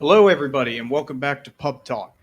Hello, everybody, and welcome back to Pub Talk.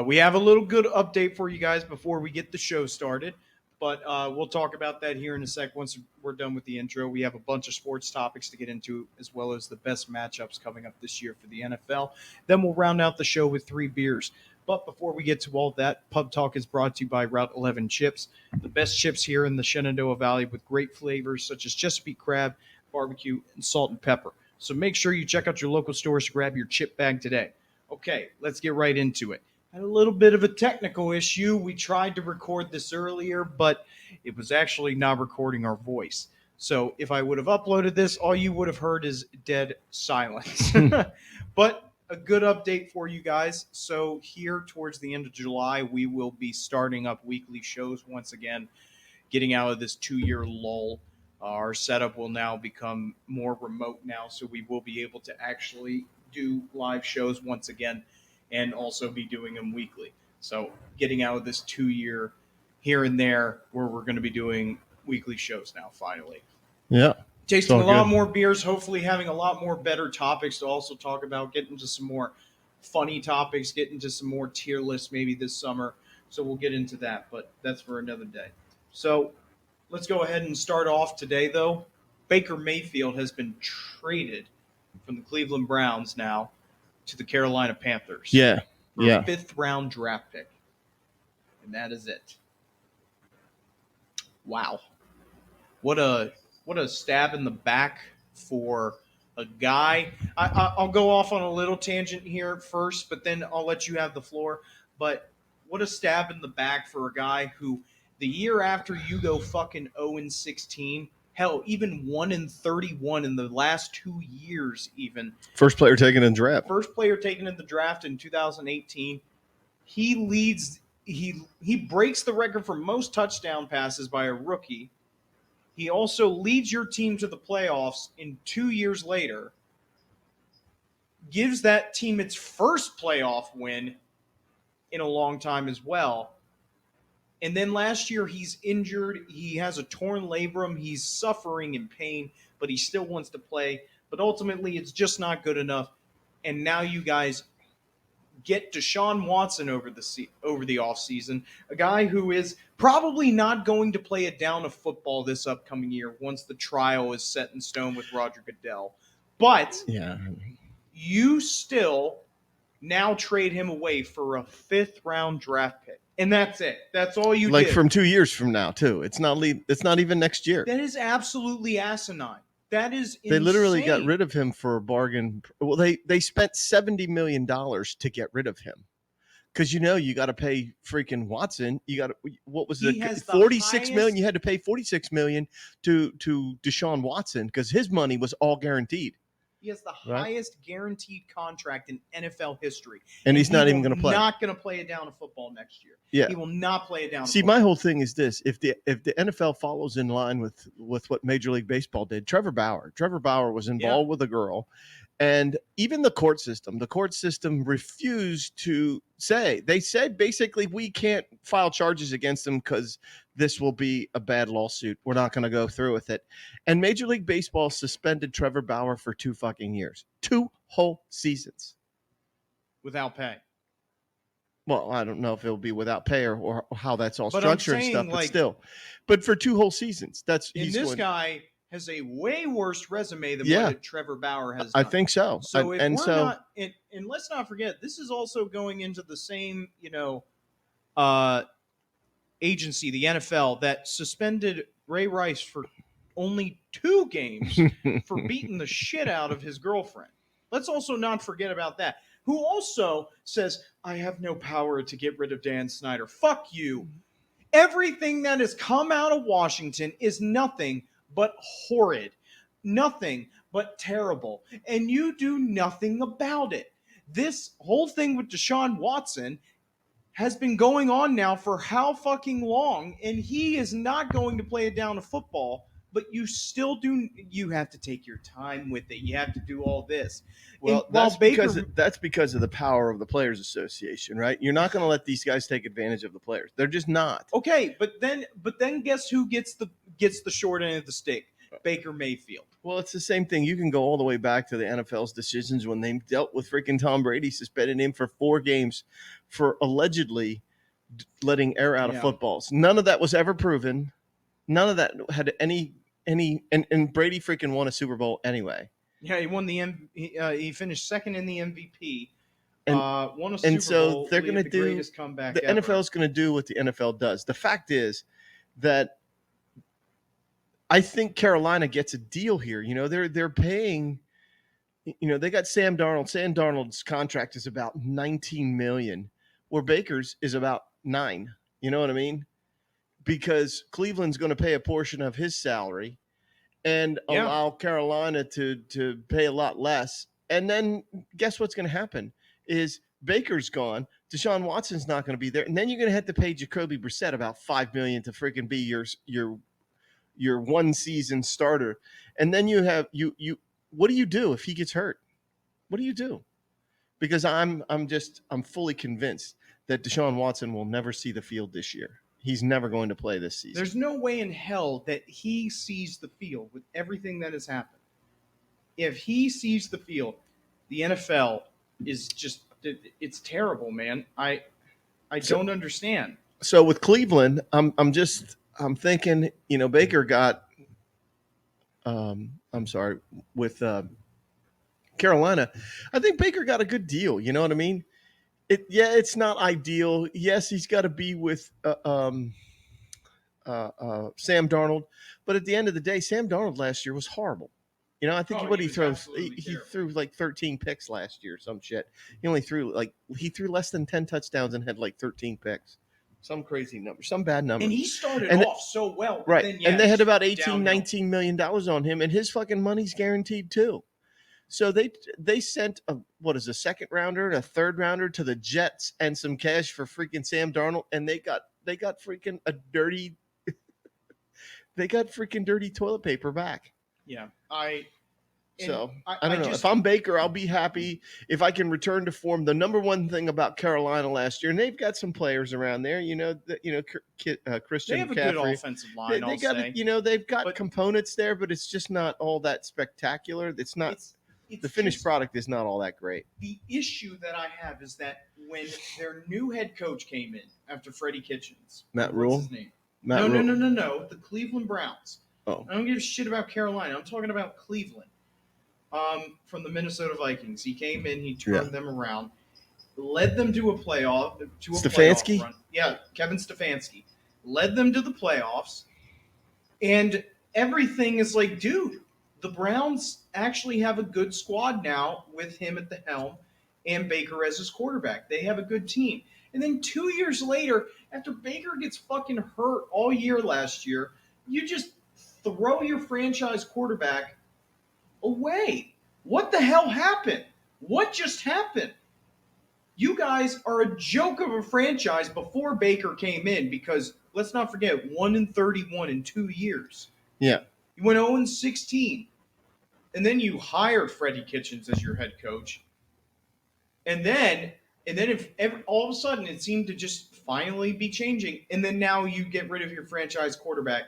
We have a little good update for you guys before we get the show started, but we'll talk about that here in a sec once we're done with the intro. We have a bunch of sports topics to get into, as well as the best matchups coming up this year for the NFL. Then we'll round out the show with three beers. But before we get to all that, Pub Talk is brought to you by Route 11 Chips, the best chips here in the Shenandoah Valley with great flavors such as Chesapeake crab, barbecue, and salt and pepper. So make sure you check out your local stores to grab your chip bag today. Okay, let's get right into it. Had a little bit of a technical issue. We tried to record this earlier, but it was actually not recording our voice. So if I would have uploaded this, all you would have heard is dead silence. But a good update for you guys. So here towards the end of July, we will be starting up weekly shows once again, getting out of this 2-year lull. Our setup will now become more remote now, so we will be able to actually do live shows once again and also be doing them weekly. So getting out of this 2-year here and there where we're going to be doing weekly shows now finally. Yeah. Tasting a lot more beers, hopefully having a lot more better topics to also talk about, get into some more funny topics, get into some more tier lists maybe this summer. So we'll get into that, but that's for another day. So let's go ahead and start off today, though. Baker Mayfield has been traded from the Cleveland Browns now to the Carolina Panthers. Yeah. For a fifth-round draft pick. And that is it. Wow. What a stab in the back for a guy. I'll go off on a little tangent here first, but then I'll let you have the floor. But what a stab in the back for a guy who the year after you go fucking 0-16, hell, even 1-31 in the last 2 years even. First player taken in the draft. First player taken in the draft in 2018. He leads he breaks the record for most touchdown passes by a rookie. He also leads your team to the playoffs in 2 years later, gives that team its first playoff win in a long time as well. And then last year he's injured. He has a torn labrum. He's suffering in pain, but he still wants to play. But ultimately it's just not good enough. And now you guys get Deshaun Watson over the offseason, a guy who is probably not going to play a down of football this upcoming year once the trial is set in stone with Roger Goodell. But you still now trade him away for a fifth-round draft pick. And that's it. That's all you did. From 2 years from now, too. It's not even next year. That is absolutely asinine. That is insane. They literally got rid of him for a bargain. Well, they spent $70 million to get rid of him. Because, you got to pay freaking Watson. You got to, what was it? $46 million. You had to pay $46 million to Deshaun Watson because his money was all guaranteed. He has the highest guaranteed contract in NFL history. And he's not even going to play. Not going to play it down to football next year. Yeah. He will not play it down. See, my whole thing is this. If the NFL follows in line with what Major League Baseball did, Trevor Bauer was involved with a girl. And even the court system refused to say. They said basically we can't file charges against him because this will be a bad lawsuit. We're not going to go through with it. And Major League Baseball suspended Trevor Bauer for 2 fucking years. 2 whole seasons. Without pay. Well, I don't know if it'll be without pay or how that's all structured and stuff, but still. But for 2 whole seasons, guy has a way worse resume than what Trevor Bauer has done. I think so. So and let's not forget, this is also going into the same, agency, the NFL, that suspended Ray Rice for only 2 games for beating the shit out of his girlfriend. Let's also not forget about that. Who also says, I have no power to get rid of Dan Snyder. Fuck you. Everything that has come out of Washington is nothing but horrid, nothing but terrible, and you do nothing about it. This whole thing with Deshaun Watson has been going on now for how fucking long, and he is not going to play it down to football, but you still do. You have to take your time with it. You have to do all this. Well, that's because of the power of the Players Association, right? You're not going to let these guys take advantage of the players. They're just not. Okay, but then guess who gets the short end of the stick? Baker Mayfield. Well, it's the same thing. You can go all the way back to the NFL's decisions when they dealt with freaking Tom Brady, suspended him for 4 games for allegedly letting air out of footballs. None of that was ever proven. None of that had any and Brady freaking won a Super Bowl anyway. Yeah, he won he finished second in the MVP. And, won a and Super so Bowl. they're going to do greatest comeback the ever. NFL is going to do what the NFL does. The fact is that I think Carolina gets a deal here. You know, they're paying. You know, they got Sam Darnold. Sam Darnold's contract is about $19 million, where Baker's is about $9 million. You know what I mean? Because Cleveland's going to pay a portion of his salary and allow Carolina to pay a lot less. And then guess what's going to happen is Baker's gone. Deshaun Watson's not going to be there. And then you're going to have to pay Jacoby Brissett about $5 million to freaking be your one season starter. And then you have you what do you do if he gets hurt? What do you do? Because I'm fully convinced that Deshaun Watson will never see the field this year. He's never going to play this season. There's no way in hell that he sees the field with everything that has happened. If he sees the field, the NFL is just it's terrible, man. I don't understand. So with Cleveland, I'm thinking, you know, Baker got with Carolina, I think Baker got a good deal. You know what I mean? It's not ideal. Yes, he's got to be with Sam Darnold, but at the end of the day, Sam Darnold last year was horrible. You know, I think he threw like 13 picks last year, some shit. He only threw less than 10 touchdowns and had like 13 picks. Some crazy number, some bad number. And he started off so well. Right. Then, and they had about $19 million on him, and his fucking money's guaranteed too. So they sent a second rounder and a third rounder to the Jets and some cash for freaking Sam Darnold, and they got freaking dirty toilet paper back. Yeah. I don't know. If I'm Baker, I'll be happy if I can return to form. The number one thing about Carolina last year, and they've got some players around there. Christian. They have a McCaffrey. good offensive line. They've got components there, but it's just not all that spectacular. It's not. The finished product is not all that great. The issue that I have is that when their new head coach came in after Freddie Kitchens, Matt Rule. What's his name? No. The Cleveland Browns. Oh. I don't give a shit about Carolina. I'm talking about Cleveland. From the Minnesota Vikings. He came in, he turned them around, led them to a playoff. Stefanski? Playoff run. Yeah, Kevin Stefanski. Led them to the playoffs. And everything is like, dude, the Browns actually have a good squad now with him at the helm and Baker as his quarterback. They have a good team. And then 2 years later, after Baker gets fucking hurt all year last year, you just throw your franchise quarterback away. What the hell happened? What just happened? You guys are a joke of a franchise before Baker came in because let's not forget 1-31 in 2 years. Yeah. You went 0-16. And then you hired Freddie Kitchens as your head coach. And then all of a sudden it seemed to just finally be changing. And then now you get rid of your franchise quarterback.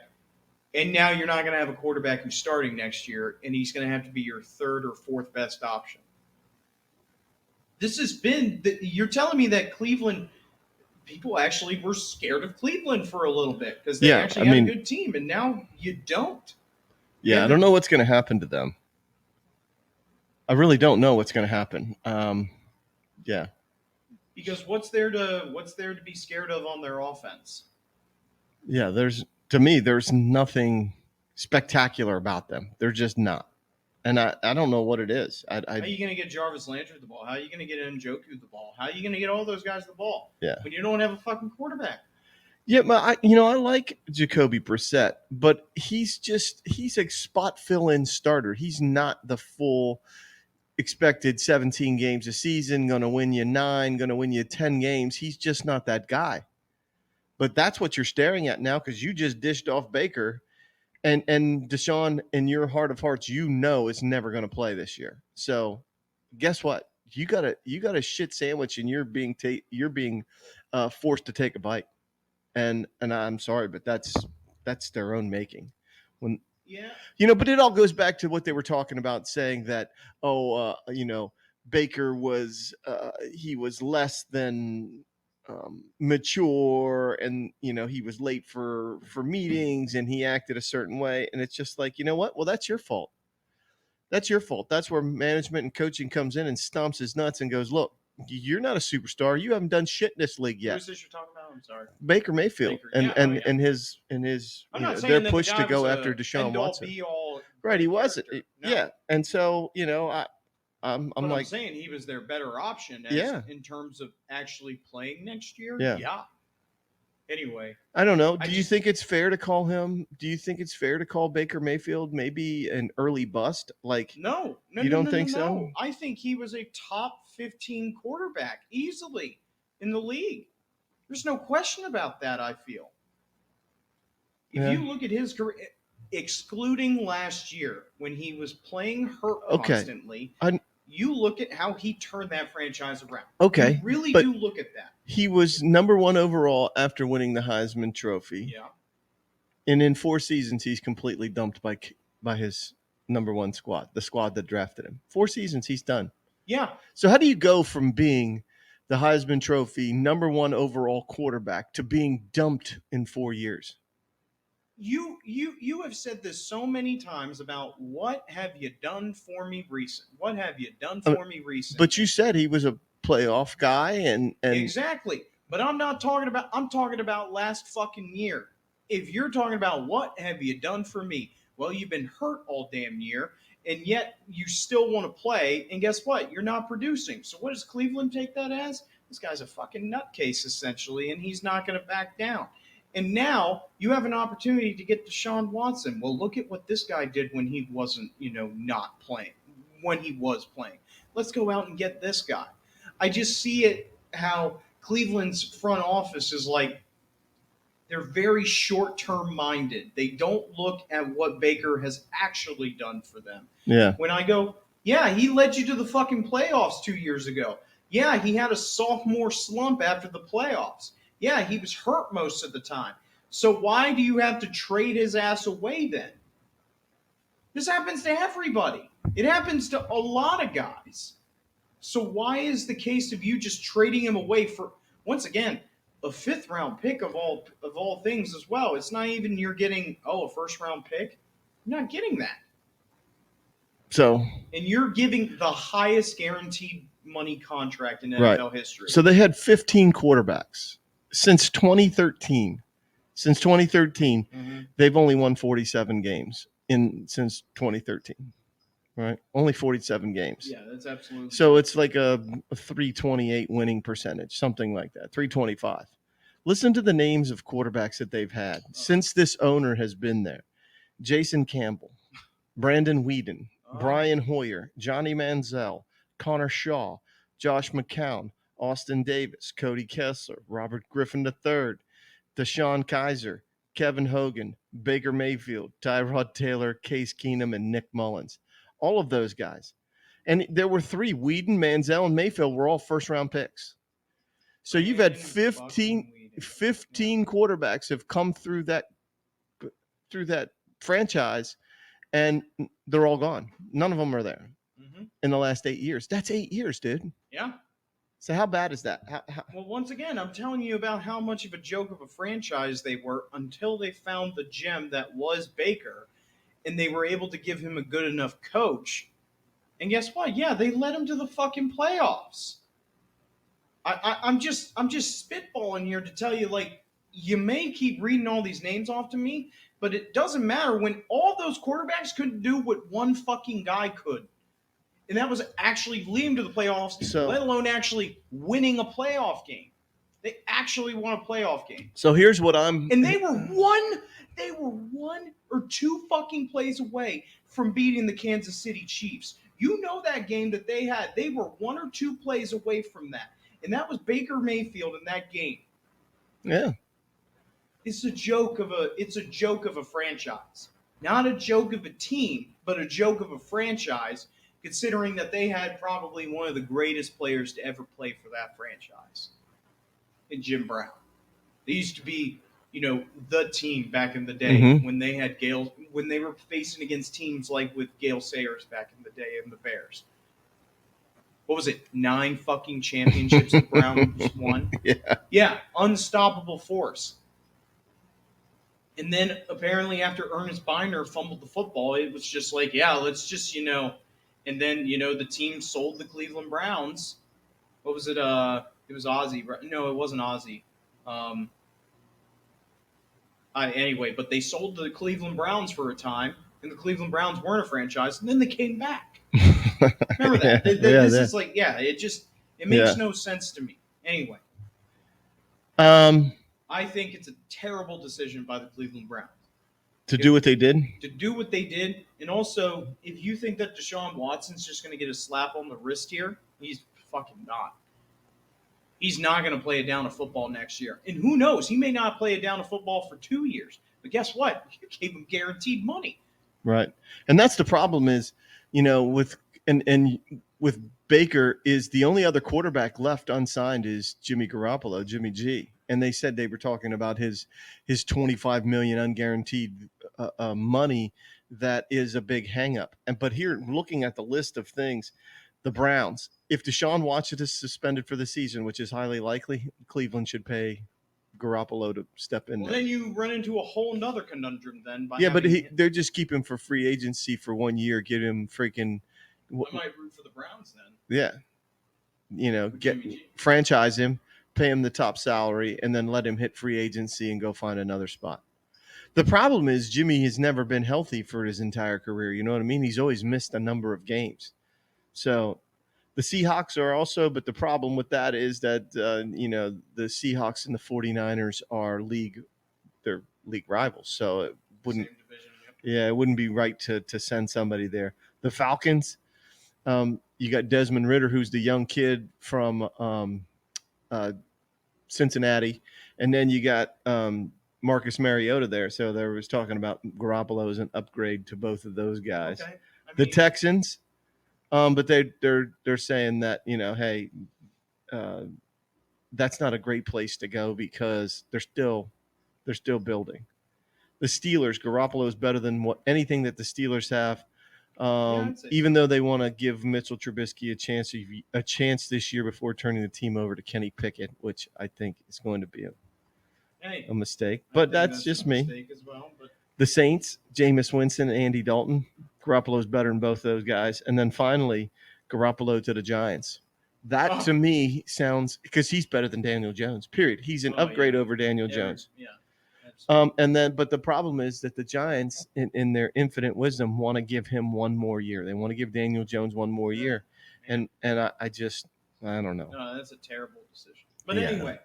And now you're not going to have a quarterback who's starting next year, and he's going to have to be your third or fourth best option. This has been you're telling me that Cleveland people actually were scared of Cleveland for a little bit because they had a good team, and now you don't. Yeah, I don't know what's going to happen to them. I really don't know what's going to happen. Yeah. Because what's there to be scared of on their offense? Yeah, there's nothing spectacular about them. They're just not. And I don't know what it is. How are you going to get Jarvis Landry the ball? How are you going to get Njoku the ball? How are you going to get all those guys the ball? Yeah. When you don't have a fucking quarterback. Yeah, but I like Jacoby Brissett, but he's a spot fill-in starter. He's not the full expected 17 games a season, going to win you 9, going to win you 10 games. He's just not that guy. But that's what you're staring at now because you just dished off Baker, and Deshaun, in your heart of hearts, is never going to play this year. So, guess what? You got a shit sandwich, and you're being forced to take a bite. And I'm sorry, but that's their own making. Yeah. But it all goes back to what they were talking about, saying that, Baker was he was less than mature, and he was late for meetings, and he acted a certain way, and it's just like, you know what? Well, that's your fault. That's your fault. That's where management and coaching comes in and stomps his nuts and goes, look, you're not a superstar. You haven't done shit in this league Who yet. is this you're talking about? I'm sorry. Baker Mayfield Baker. and Yeah. Oh, and yeah. and his I'm not their saying that the push guy to was go a after Deshaun end-all, Watson. be-all Right, he great wasn't. character. No. Yeah, and so I'm But I'm like, saying he was their better option Yeah. in terms of actually playing next year. Yeah. Anyway, I don't know. I Do you just- think it's fair to call him? Do you think it's fair to call Baker Mayfield maybe an early bust? Like, no. You don't think so? No. I think he was a top 15 quarterback easily in the league. There's no question about that, I feel. If Yeah. you look at his career, excluding last year when he was playing hurt Okay. constantly, I- you look at how he turned that franchise around. Okay, You really but- do look at that. he was number one overall after winning the Heisman Trophy, Yeah. and in 4 seasons he's completely dumped by his number one squad, the squad that drafted him. 4 seasons he's done. Yeah. So how do you go from being the Heisman Trophy number one overall quarterback to being dumped in 4 years? You have said this so many times about what have you done for me recent? What have you done for me recent? But you said he was a playoff guy, and Exactly. But I'm talking about last fucking year. If you're talking about what have you done for me? Well, you've been hurt all damn year, and yet you still want to play, and guess what? You're not producing. So what does Cleveland take that as? This guy's a fucking nutcase, essentially, and he's not going to back down. And now you have an opportunity to get Deshaun Watson. Well, look at what this guy did when he wasn't, not playing. When he was playing. Let's go out and get this guy. I just see it how Cleveland's front office is like, they're very short-term minded. They don't look at what Baker has actually done for them. Yeah. When I go, yeah, he led you to the fucking playoffs 2 years ago. Yeah, he had a sophomore slump after the playoffs. Yeah, he was hurt most of the time. So why do you have to trade his ass away then? This happens to everybody. It happens to a lot of guys. So why is the case of you just trading him away for, once again, a 5th round pick of all things as well? It's not even you're getting, a 1st round pick. You're not getting that. So, and you're giving the highest guaranteed money contract in NFL history. So they had 15 quarterbacks since 2013. Since 2013, they've only won 47 games since 2013. Right? Only 47 games. Yeah, that's absolutely. So it's like a 328 winning percentage, something like that, 325. Listen to the names of quarterbacks that they've had since this owner has been there. Jason Campbell, Brandon Whedon, Brian Hoyer, Johnny Manziel, Connor Shaw, Josh McCown, Austin Davis, Cody Kessler, Robert Griffin III, Deshaun Kaiser, Kevin Hogan, Baker Mayfield, Tyrod Taylor, Case Keenum, and Nick Mullins. All of those guys. And there were 3, Whedon, Manziel, and Mayfield were all first-round picks. So you've had 15 quarterbacks have come through that franchise, and they're all gone. None of them are there in the last 8 years. That's 8 years, dude. Yeah. So how bad is that? Well, once again, I'm telling you about how much of a joke of a franchise they were until they found the gem that was Baker, and they were able to give him a good enough coach. And guess what? Yeah, they led him to the fucking playoffs. I'm just spitballing here to tell you, like, you may keep reading all these names off to me, but it doesn't matter when all those quarterbacks couldn't do what one fucking guy could. And that was actually lead him to the playoffs, let alone actually winning a playoff game. They actually won a playoff game. So here's what I'm... And they were one or two fucking plays away from beating the Kansas City Chiefs. You know that game that they had. They were 1 or 2 plays away from that. And that was Baker Mayfield in that game. Yeah. It's a joke of a franchise. Not a joke of a team, but a joke of a franchise, considering that they had probably one of the greatest players to ever play for that franchise in Jim Brown. They used to be, the team back in the day Mhm. when they had Gale, when they were facing against teams like with Gale Sayers back in the day and the Bears. What was it? 9 fucking championships the Browns won. Yeah. Yeah, unstoppable force. And then apparently after Ernest Biner fumbled the football, it was just like, yeah, let's just, and then, the team sold the Cleveland Browns. What was it? It was Ozzy. No, it wasn't Ozzy. Um, anyway, but they sold the Cleveland Browns for a time, and the Cleveland Browns weren't a franchise, and then they came back. Remember that? This is like, it makes no sense to me. Anyway, I think it's a terrible decision by the Cleveland Browns. To do what they did? To do what they did. And also, if you think that Deshaun Watson's just going to get a slap on the wrist here, he's fucking not. He's not going to play it down to football next year. And who knows? He may not play it down to football for 2 years. But guess what? You gave him guaranteed money. Right. And that's the problem is, with with Baker is the only other quarterback left unsigned is Jimmy Garoppolo, Jimmy G. And they said they were talking about his $25 million unguaranteed money. That is a big hangup. But here, looking at the list of things, the Browns, if Deshaun Watson is suspended for the season, which is highly likely, Cleveland should pay Garoppolo to step in. Well, then you run into a whole nother conundrum then. But they're just keep him for free agency for 1 year, get him freaking. I might root for the Browns then. Yeah, franchise him, pay him the top salary, and then let him hit free agency and go find another spot. The problem is Jimmy has never been healthy for his entire career. You know what I mean? He's always missed a number of games. So the Seahawks are also, but the problem with that is that, the Seahawks and the 49ers are they're league rivals. So it wouldn't, it wouldn't be right to send somebody there. The Falcons, you got Desmond Ridder, who's the young kid from Cincinnati. And then you got Marcus Mariota there. So there was talking about Garoppolo as an upgrade to both of those guys. Okay. The Texans, but they're saying that, hey, that's not a great place to go because they're still building. The Steelers, Garoppolo is better than anything that the Steelers have. Even though they want to give Mitchell Trubisky a chance this year before turning the team over to Kenny Pickett, which I think is going to be a mistake. But that's just me. As well, but... The Saints, Jameis Winston and Andy Dalton. Garoppolo's better than both those guys. And then finally, Garoppolo to the Giants. That to me sounds, because he's better than Daniel Jones, period. He's an upgrade over Daniel Jones. Yeah. But the problem is that the Giants, in their infinite wisdom, want to give him one more year. They want to give Daniel Jones one more year, and I don't know. No, that's a terrible decision. But anyway,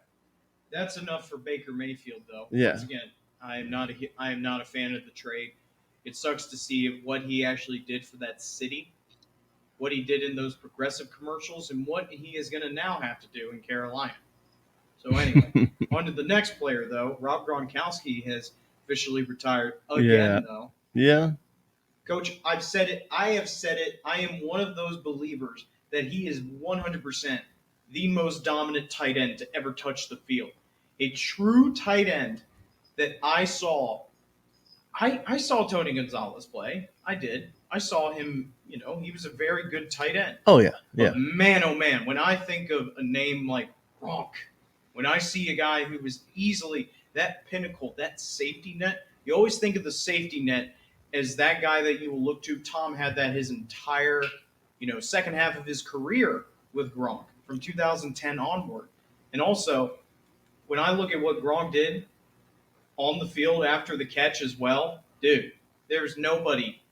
that's enough for Baker Mayfield, though. Yeah. Once again, I am not a fan of the trade. It sucks to see what he actually did for that city, what he did in those progressive commercials, and what he is going to now have to do in Carolina. So anyway, on to the next player, though. Rob Gronkowski has officially retired again, though. Yeah. Coach, I've said it. I have said it. I am one of those believers that he is 100% the most dominant tight end to ever touch the field. A true tight end that I saw. I saw Tony Gonzalez play. I did. I saw him, he was a very good tight end. Oh, yeah. But man, oh, man, when I think of a name like Gronk, when I see a guy who was easily that pinnacle, that safety net, you always think of the safety net as that guy that you will look to. Tom had that his entire, second half of his career with Gronk from 2010 onward. And also, when I look at what Gronk did on the field after the catch as well, dude, there's nobody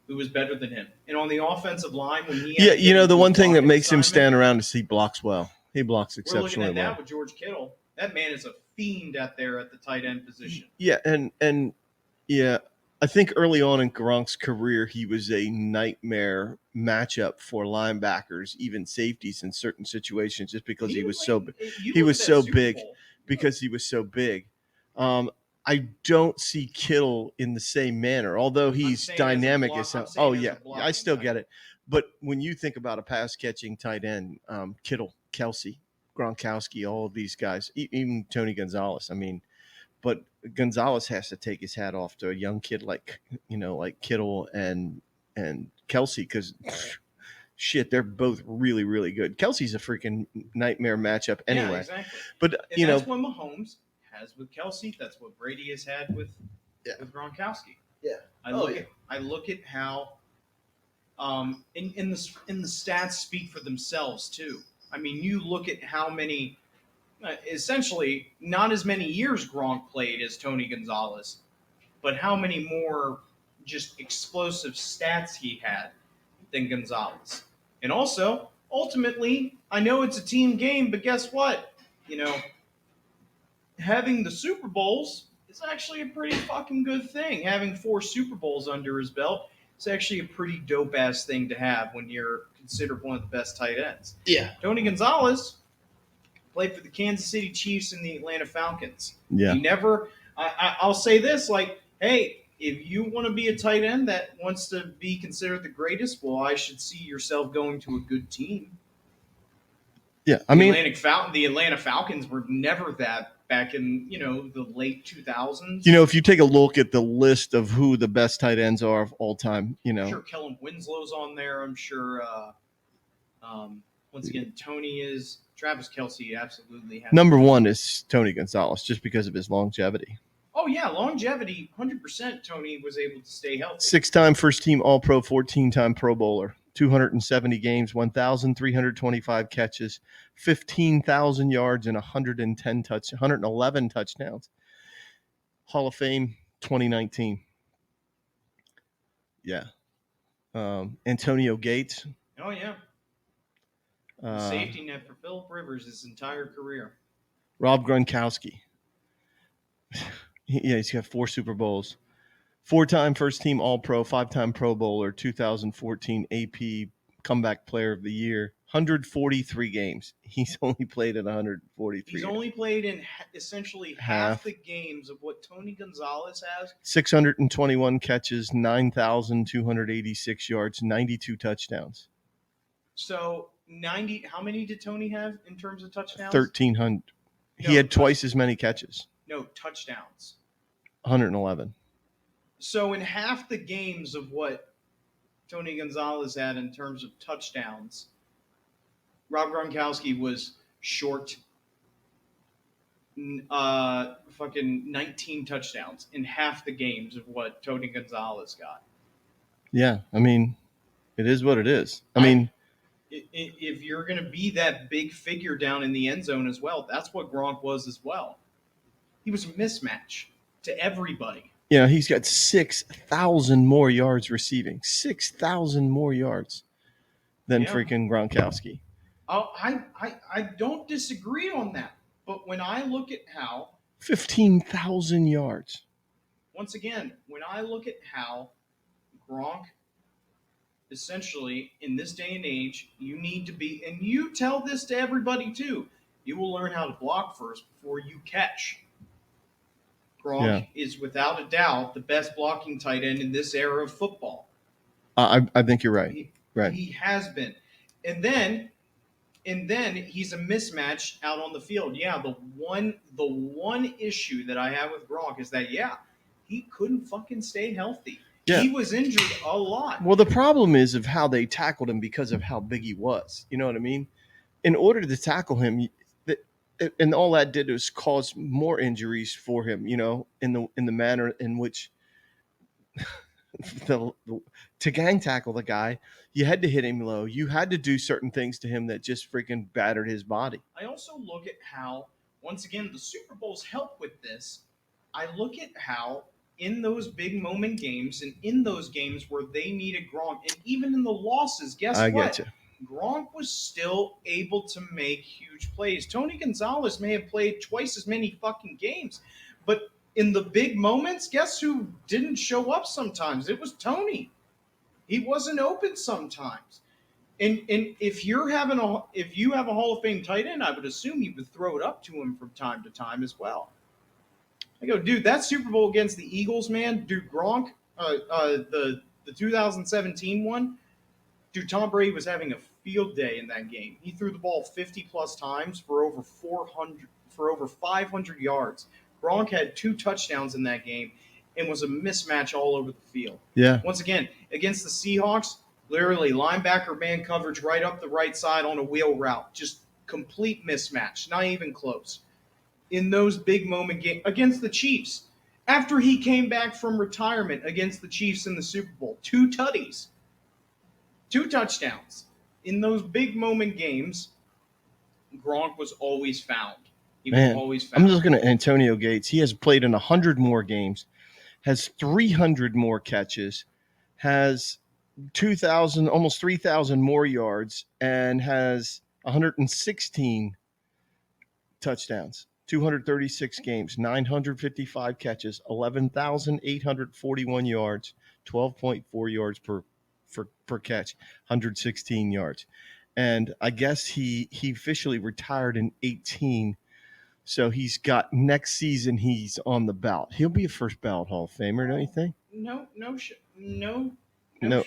who was better than him. And on the offensive line, when he the one thing that makes him stand around is he blocks well. He blocks exceptionally well. We're looking at that with George Kittle. That man is a fiend out there at the tight end position. Yeah, and I think early on in Gronk's career, he was a nightmare matchup for linebackers, even safeties in certain situations, just because he was so big. Because he was so big. I don't see Kittle in the same manner, although he's dynamic. I still get it. But when you think about a pass-catching tight end, Kittle, Kelsey, Gronkowski, all of these guys, even Tony Gonzalez, but Gonzalez has to take his hat off to a young kid like Kittle and Kelsey, because shit, they're both really, really good. Kelsey's a freaking nightmare matchup anyway. Yeah, exactly. But And that's what Mahomes has with Kelsey. That's what Brady has had with Gronkowski. Yeah. I look at how in the stats speak for themselves too. I mean, you look at how many essentially not as many years Gronk played as Tony Gonzalez, but how many more just explosive stats he had than Gonzalez. And also, ultimately, I know it's a team game, but guess what? You know, having the Super Bowls is actually a pretty fucking good thing. Having 4 Super Bowls under his belt is actually a pretty dope ass thing to have when you're considered one of the best tight ends. Yeah. Tony Gonzalez played for the Kansas City Chiefs and the Atlanta Falcons. Yeah. He never. I'll say this: like, hey, if you want to be a tight end that wants to be considered the greatest, well, I should see yourself going to a good team. Yeah, the Atlanta Falcons were never that back in the late 2000s. If you take a look at the list of who the best tight ends are of all time, I'm sure Kellen Winslow's on there. I'm sure. Once again, Tony is. Travis Kelce absolutely has. Number 1 is Tony Gonzalez, just because of his longevity. Oh yeah, longevity, 100%. Tony was able to stay healthy. 6-time first-team All-Pro, 14-time Pro Bowler, 270 games, 1,325 catches, 15,000 yards, and 111 touchdowns. Hall of Fame, 2019. Yeah. Antonio Gates. Oh yeah. Safety net for Phillip Rivers his entire career. Rob Gronkowski. He's got 4 Super Bowls. 4-time first-team All-Pro, 5-time Pro Bowler, 2014 AP Comeback Player of the Year, 143 games. He's only played in 143. He's only played in essentially half the games of what Tony Gonzalez has. 621 catches, 9,286 yards, 92 touchdowns. So 90. How many did Tony have in terms of touchdowns? 1,300. He had twice as many catches. No, touchdowns. 111. So in half the games of what Tony Gonzalez had in terms of touchdowns, Rob Gronkowski was short fucking 19 touchdowns in half the games of what Tony Gonzalez got. Yeah, I mean, it is what it is. I mean, if you're going to be that big figure down in the end zone as well, that's what Gronk was as well. He was a mismatch to everybody. He's got 6,000 more yards receiving. 6,000 more yards than freaking Gronkowski. Oh, I don't disagree on that. But when I look at how 15,000 yards. Once again, when I look at how Gronk essentially in this day and age, you need to be, and you tell this to everybody too, you will learn how to block first before you catch. Gronk is without a doubt the best blocking tight end in this era of football. I think you're right. He has been. And then he's a mismatch out on the field. Yeah, the one issue that I have with Gronk is that he couldn't fucking stay healthy. Yeah. He was injured a lot. Well, the problem is of how they tackled him because of how big he was. You know what I mean? In order to tackle him, and all that did was cause more injuries for him. In the manner in which to gang tackle the guy, you had to hit him low. You had to do certain things to him that just freaking battered his body. I also look at how, once again, the Super Bowls help with this. I look at how in those big moment games and in those games where they needed Gronk, and even in the losses, guess what? Get you. Gronk was still able to make huge plays. Tony Gonzalez may have played twice as many fucking games, but in the big moments, guess who didn't show up sometimes? It was Tony. He wasn't open sometimes. And if you have a Hall of Fame tight end, I would assume you would throw it up to him from time to time as well. I go, dude, that Super Bowl against the Eagles, man, dude, Gronk, the 2017 one, dude, Tom Brady was having a field day in that game. He threw the ball 50 plus times for over 500 yards. Gronk had 2 touchdowns in that game and was a mismatch all over the field. Yeah. Once again, against the Seahawks, literally linebacker man coverage right up the right side on a wheel route. Just complete mismatch, not even close. In those big moment games against the Chiefs, after he came back from retirement against the Chiefs in the Super Bowl, 2 tutties, 2 touchdowns. In those big moment games, Gronk was always found. He was Man, always I'm found. just looking at Antonio Gates. He has played in 100 more games, has 300 more catches, has 2,000, almost 3,000 more yards, and has 116 touchdowns. 236 games, 955 catches, 11,841 yards, 12.4 yards per catch, 116 yards. And I guess he officially retired in 18. So he's got next season he's on the ballot. He'll be a first ballot Hall of Famer, don't you think? No, No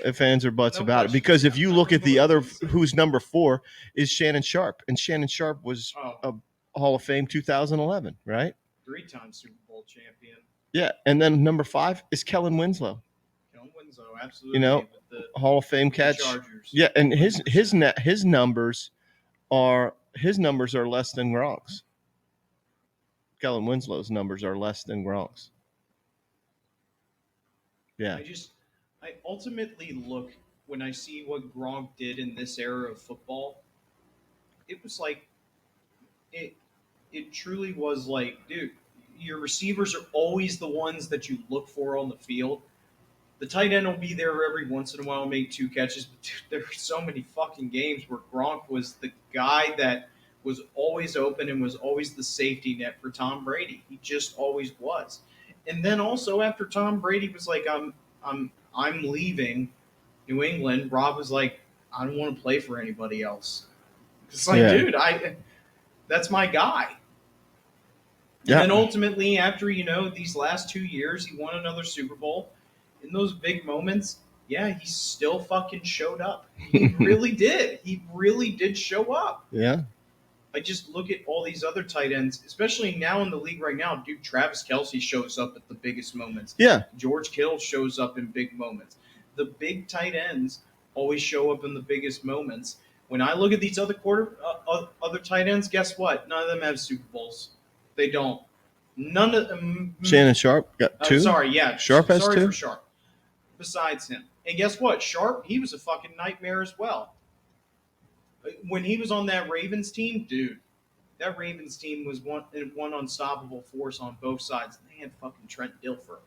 ifs, ands, or buts no about it. question. Because if you I look don't at the believe other, so. who's number 4 is Shannon Sharp, and Shannon Sharp was Oh, a Hall of Fame 2011, right? 3-time Super Bowl champion. Yeah, and then number 5 is Kellen Winslow. Kellen Winslow, absolutely. You know, with the Hall of Fame the catch. Chargers. Yeah, and his 100%. his numbers are less than Gronk's. Kellen Winslow's numbers are less than Gronk's. Yeah, I ultimately look when I see what Gronk did in this era of football. It was like it. It truly was like, dude, your receivers are always the ones that you look for on the field. The tight end will be there every once in a while, make 2 catches. But dude, there are so many fucking games where Gronk was the guy that was always open and was always the safety net for Tom Brady. He just always was. And then also after Tom Brady was like, I'm leaving New England, Rob was like, I don't want to play for anybody else. It's like, yeah, dude, that's my guy. And yeah. then ultimately, after these last 2 years, he won another Super Bowl. In those big moments, yeah, he still fucking showed up. He really did. He really did show up. Yeah. I just look at all these other tight ends, especially now in the league right now. Dude, Travis Kelce shows up at the biggest moments. Yeah. George Kittle shows up in big moments. The big tight ends always show up in the biggest moments. When I look at these other tight ends, guess what? None of them have Super Bowls. They don't. None of them. Shannon Sharp got 2. Sorry, yeah. Sharp has sorry 2. for Sharp. Besides him, and guess what? Sharp, he was a fucking nightmare as well. When he was on that Ravens team, dude, that Ravens team was one unstoppable force on both sides. They had fucking Trent Dilfer,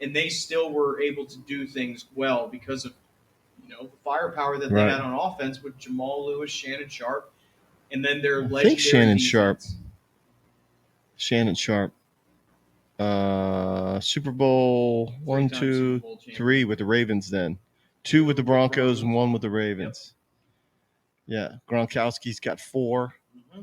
and they still were able to do things well because of the firepower that they Right. had on offense with Jamal Lewis, Shannon Sharp, and then their I think legendary defense. Shannon Sharp, Super Bowl 1, 3-time 2, Super Bowl champion. 3 with the Ravens. Then 2 with the Broncos and 1 with the Ravens. Yeah, Gronkowski's got 4, Mm-hmm.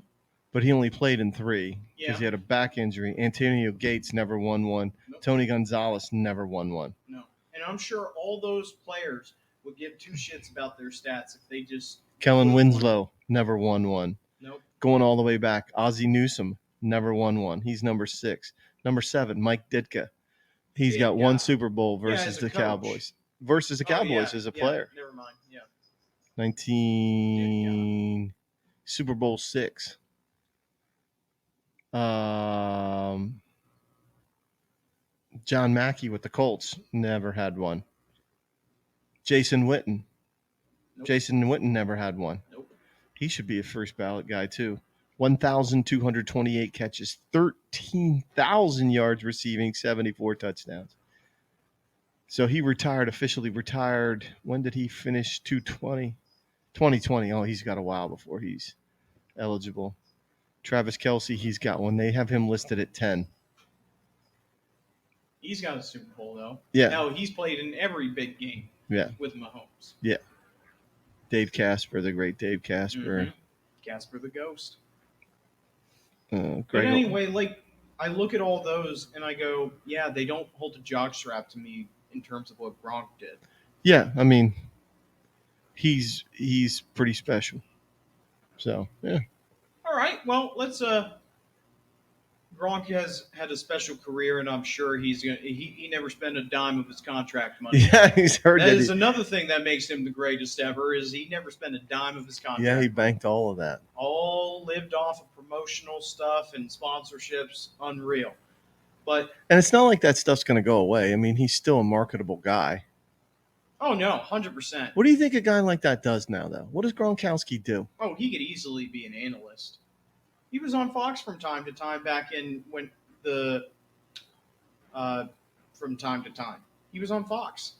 but he only played in 3 because Yeah. he had a back injury. Antonio Gates never won one. Nope. Tony Gonzalez never won one. No, and I'm sure all those players would give 2 shits about their stats if they just. Kellen Winslow never won one. Nope. Going all the way back, Ozzie Newsome never won one. He's number 6. Number 7, Mike Ditka. He's got 1 Super Bowl versus the Cowboys. Versus the Cowboys as a player. Never mind. Yeah. 19 Super Bowl 6. John Mackey with the Colts never had one. Jason Witten. Nope. Jason Witten never had one. Nope. He should be a first ballot guy too. 1,228 catches, 13,000 yards receiving, 74 touchdowns. So he officially retired. When did he finish? 220? 2020. Oh, he's got a while before he's eligible. Travis Kelce, he's got one. They have him listed at 10. He's got a Super Bowl though. Yeah. Hell, he's played in every big game. Yeah. With Mahomes. Yeah. Dave Casper, the great Dave Casper. Mm-hmm. Casper the Ghost. But anyway, I look at all those and I go, yeah, they don't hold a jockstrap to me in terms of what Gronk did. Yeah, I mean, he's pretty special. So yeah. All right, well, let's Gronk has had a special career, and I'm sure he never spent a dime of his contract money. Yeah, he's heard That that. is another thing that makes him the greatest ever. Is he never spent a dime of his contract. Yeah, he money. banked all of that. All lived off of promotional stuff and sponsorships. Unreal. But And it's not like that stuff's going to go away. I mean, he's still a marketable guy. oh no, 100%. What do you think a guy like that does now, though? What does Gronkowski do? Oh, he could easily be an analyst. He was on Fox from time to time back in when the from time to time. He was on Fox.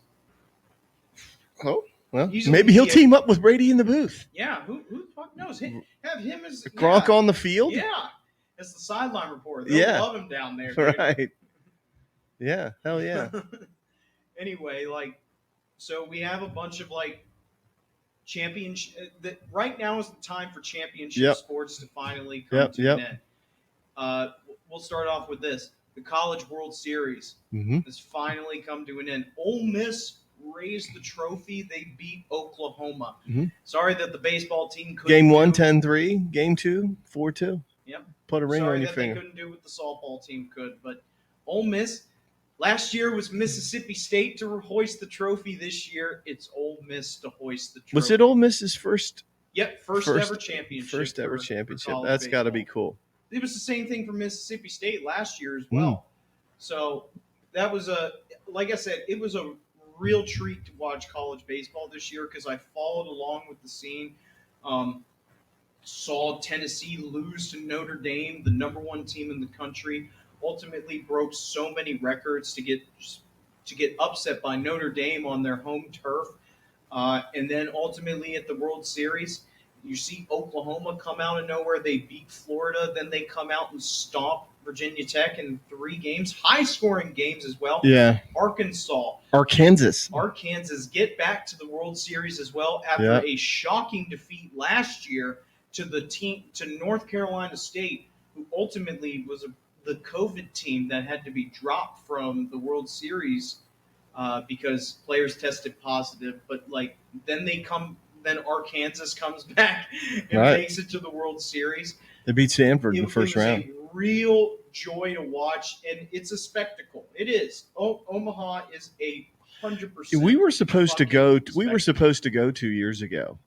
Oh, well, Easily maybe he'll be a- team up with Brady in the booth. Yeah, who the fuck knows? Have him as Gronk yeah, on the field? Yeah, as the sideline reporter. They'll Yeah. love him down there. Dude. Right. Yeah, hell yeah. Anyway, like, so we have a bunch of like championship. Right now is the time for championship Yep. sports to finally come to Yep. an end. We'll start off with this: the College World Series Mm-hmm. has finally come to an end. Ole Miss raised the trophy. They beat Oklahoma. Mhm. Sorry that the baseball team couldn't. Game 1, do- 10-3. Game 2, 4-2. Yep. Put a ring Sorry on your that finger. they couldn't do what the softball team could, but Ole Miss. Last year was Mississippi State to hoist the trophy. This year, it's Ole Miss to hoist the trophy. Was it Ole Miss's first Yep, first ever championship. First ever for championship. college That's got to be baseball. cool. It was the same thing for Mississippi State last year as well. So that was like I said, it was a real treat to watch college baseball this year because I followed along with the scene. Saw Tennessee lose to Notre Dame, the number one team in the country. Ultimately, broke so many records to get upset by Notre Dame on their home turf, and then ultimately at the World Series, you see Oklahoma come out of nowhere. They beat Florida, then they come out and stomp Virginia Tech in 3 games, high-scoring games as well. Yeah. Arkansas Arkansas. get back to the World Series as well after a shocking defeat last year to North Carolina State, who ultimately was the COVID team that had to be dropped from the World Series because players tested positive. But like then Arkansas comes back and makes it to the World Series. They beat Stanford in the first round. It was a real joy to watch, and it's a spectacle. It is. Omaha is 100%. We were supposed to go. We were spectacle. supposed to go 2 years ago.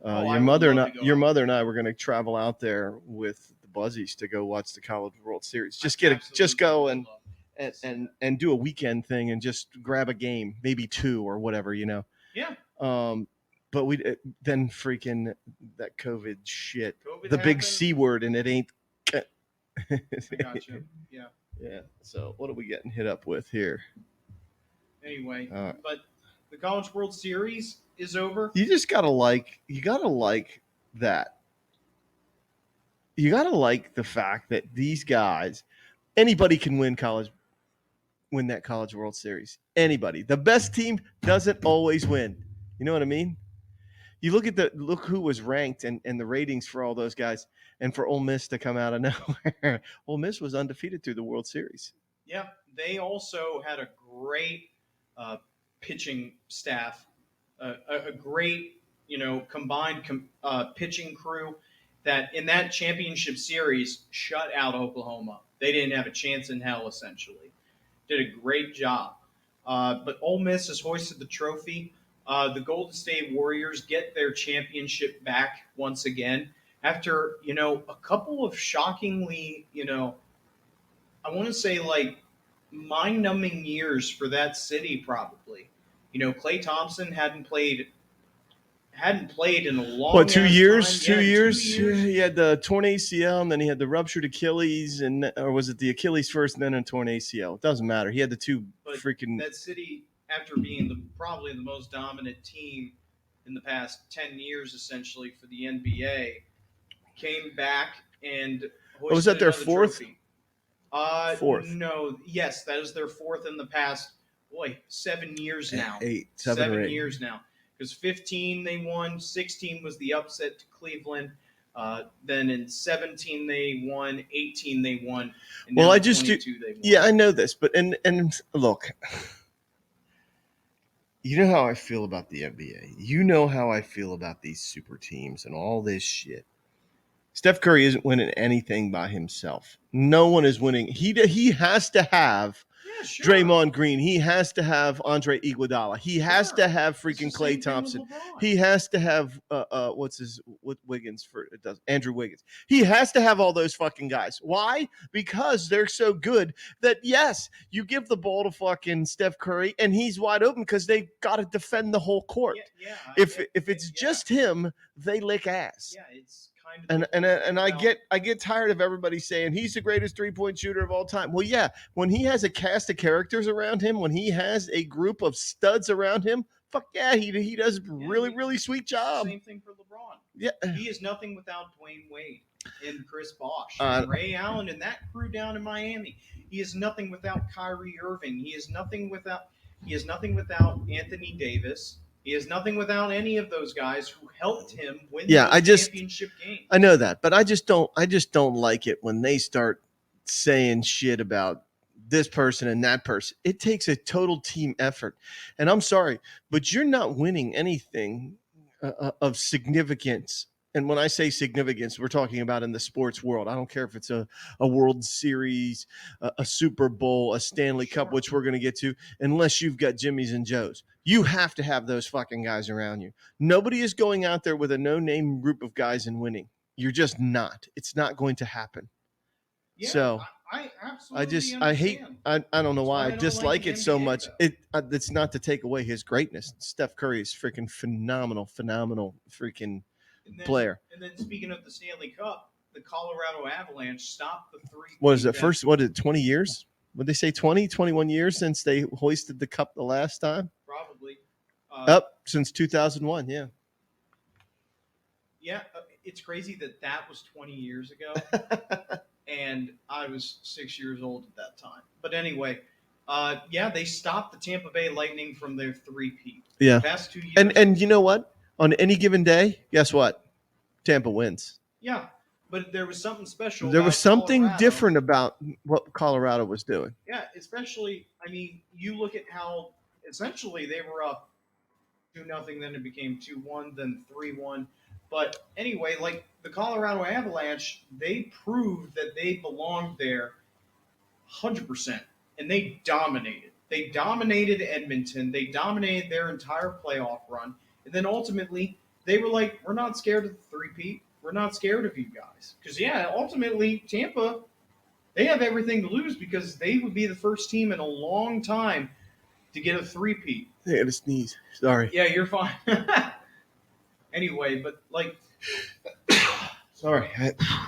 Your mother and I were going to travel out there with the Buzzies to go watch the College World Series. Just go and do a weekend thing and just grab a game, maybe 2 or whatever, you know. Yeah. But then freaking that COVID shit, COVID the big happened. C word, and it ain't. I got you. Yeah. Yeah. So what are we getting hit up with here? Anyway, Right. but the College World Series is over. You just gotta like that. You gotta like the fact that these guys, anybody can win that College World Series. Anybody. The best team doesn't always win. You know what I mean? You look who was ranked and the ratings for all those guys, and for Ole Miss to come out of nowhere. Ole Miss was undefeated through the World Series. Yeah, they also had a great pitching staff, a great combined pitching crew that in that championship series shut out Oklahoma. They didn't have a chance in hell, essentially. Did a great job. But Ole Miss has hoisted the trophy. The Golden State Warriors get their championship back once again after, a couple of shockingly, I want to say like mind-numbing years for that city probably. Klay Thompson hadn't played in a long What, 2 years? time. 2 years? 2 years. He had the torn ACL, and then he had the ruptured Achilles, or was it the Achilles first and then a torn ACL? It doesn't matter. He had the two But freaking. that city, after being probably the most dominant team in the past 10 years, essentially for the NBA, came back and hoisted was that their another fourth? trophy. Fourth. No, yes, that is their fourth in the past 7 years now. 7 or 8 years now. Because 15 they won, 16 was the upset to Cleveland. Then in 17 they won, 18 they won. And Well, now I just 22 they won. Yeah, I know this, but and look, you know how I feel about the NBA. You know how I feel about these super teams and all this shit. Steph Curry isn't winning anything by himself. No one is winning. He has to have Yeah, sure. Draymond Green. He has to have Andre Iguodala. He has Sure. to have It's the freaking same Klay thing with Thompson. LeBron. He has to have Wiggins for it does Andrew Wiggins. He has to have all those fucking guys. Why? Because they're so good that yes, you give the ball to fucking Steph Curry and he's wide open because they got to defend the whole court. Yeah. If it's just him, they lick ass. Yeah, it's kind of And I get tired of everybody saying he's the greatest 3-point shooter of all time. Well, yeah, when he has a cast of characters around him, when he has a group of studs around him, fuck yeah, he does really sweet job. Same thing for LeBron. Yeah, he is nothing without Dwayne Wade and Chris Bosh and Ray Allen and that crew down in Miami. He is nothing without Kyrie Irving. He is nothing without Anthony Davis. He is nothing without any of those guys who helped him win championship games. I know that, but I just don't like it when they start saying shit about this person and that person. It takes a total team effort. And I'm sorry, but you're not winning anything of significance. And when I say significance, we're talking about in the sports world. I don't care if it's a World Series, a Super Bowl, a Stanley Cup, which we're going to get to, unless you've got Jimmys and Joes. You have to have those fucking guys around you. Nobody is going out there with a no-name group of guys and winning. You're just not. It's not going to happen. Yeah, so I absolutely understand. I don't know why I dislike it so much. It's not to take away his greatness. Steph Curry is freaking phenomenal freaking player. And then speaking of the Stanley Cup, the Colorado Avalanche stopped the three. What is it? First, what is it, 20 years? Would they say 20, 21 years since they hoisted the cup the last time? Probably. Up since 2001, yeah. Yeah, it's crazy that was 20 years ago. And I was 6 years old at that time. But anyway, they stopped the Tampa Bay Lightning from their three-peat. Yeah. The past 2 years. And you know what? On any given day, guess what? Tampa wins. Yeah, but there was something special. There was something different about what Colorado was doing. Yeah, especially, I mean, you look at how essentially they were up 2-0, then it became 2-1, then 3-1. But anyway, like the Colorado Avalanche, they proved that they belonged there 100%, and they dominated. They dominated Edmonton. They dominated their entire playoff run. And then ultimately, they were like, we're not scared of the three-peat. We're not scared of you guys. Because, ultimately, Tampa, they have everything to lose because they would be the first team in a long time to get a three-peat. I had to sneeze. Sorry. Yeah, you're fine. Anyway, but like, sorry,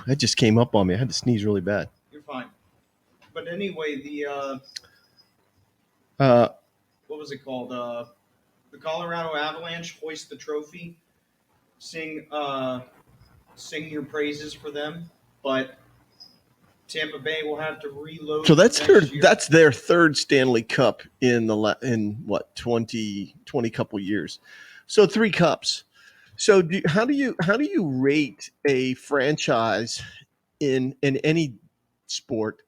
that just came up on me. I had to sneeze really bad. You're fine. But anyway, the what was it called? The Colorado Avalanche hoist the trophy. Sing your praises for them, but Tampa Bay will have to reload. So that's their third Stanley Cup in 20 couple years. So 3 cups. So how do you rate a franchise in any sport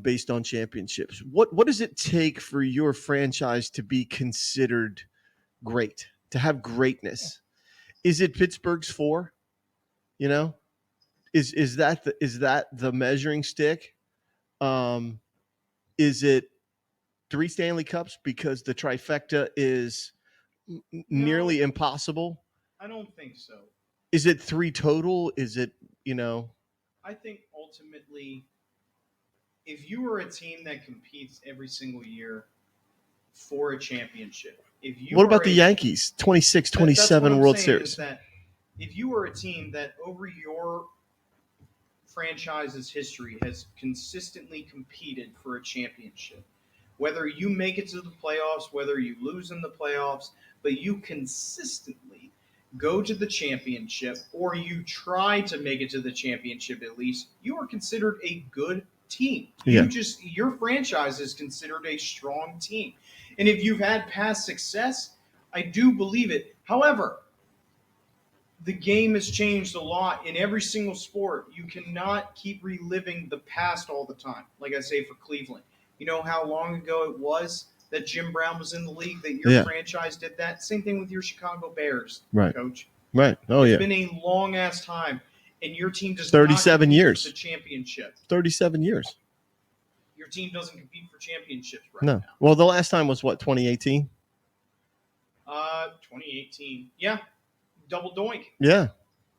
based on championships? What does it take for your franchise to be considered great, to have greatness? Is it Pittsburgh's 4? You know, is that the measuring stick? Is it 3 Stanley Cups because the trifecta is nearly impossible? I don't think so. Is it 3 total? Is it, I think ultimately, if you are a team that competes every single year for a championship, what about the Yankees? 26, 27 World Series. That if you are a team that over your franchise's history has consistently competed for a championship, whether you make it to the playoffs, whether you lose in the playoffs, but you consistently go to the championship, or you try to make it to the championship at least, you are considered a good team. Yeah. Your franchise is considered a strong team. And if you've had past success, I do believe it. However, the game has changed a lot in every single sport. You cannot keep reliving the past all the time. Like I say for Cleveland. You know how long ago it was that Jim Brown was in the league, that your franchise did that? Same thing with your Chicago Bears, right, coach. Right. Oh, It's been a long-ass time. and your team does 37 not years. for the championship. 37 years. Your team doesn't compete for championships No. now. Well, the last time was what, 2018? 2018. Yeah, double doink. Yeah.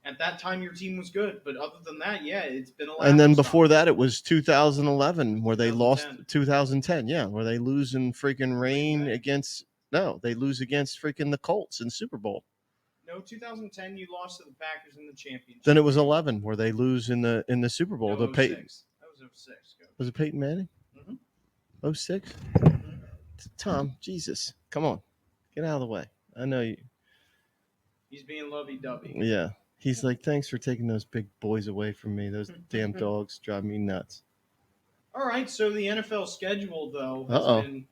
At that time, your team was good, but other than that, yeah, it's been a lapse. And then before that, it was 2011 where they lost. 2010. 2010, yeah, where they lose in freaking rain against. No, they lose against freaking the Colts in Super Bowl. No, 2010 you lost to the Packers in the championship. Then it was 11 where they lose in the Super Bowl. No, The 06. That was 06. Coach. Was it Peyton Manning? Mm-hmm. 06? Mm-hmm. Tom, Jesus, come on, get out of the way. I know you. He's being lovey-dovey. Yeah, he's like, thanks for taking those big boys away from me. Those damn dogs drive me nuts. All right, so the NFL schedule though has been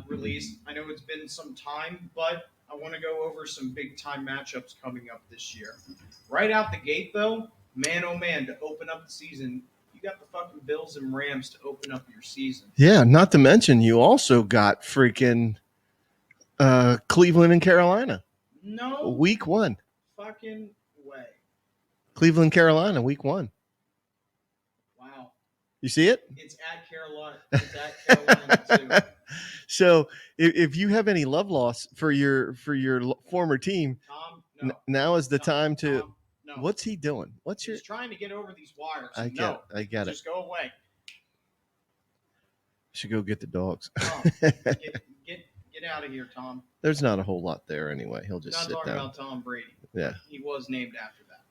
released. I know it's been some time, but I want to go over some big-time matchups coming up this year. Right out the gate, though, man, oh man, to open up the season, you got the fucking Bills and Rams to open up your season. Yeah, not to mention you also got freaking Cleveland and Carolina. No. Week 1. Fucking way. Cleveland, Carolina, week 1. Wow. You see it? It's at Carolina. It's at Carolina, too. So if you have any love loss for your former team, Tom, no. Now is the time to. Tom, no. What's he doing? He's trying to get over these wires. I get it. Just go away. Should go get the dogs. Tom, get out of here, Tom. There's not a whole lot there anyway. He'll just sit down. Not talking about Tom Brady. Yeah. He was named after that.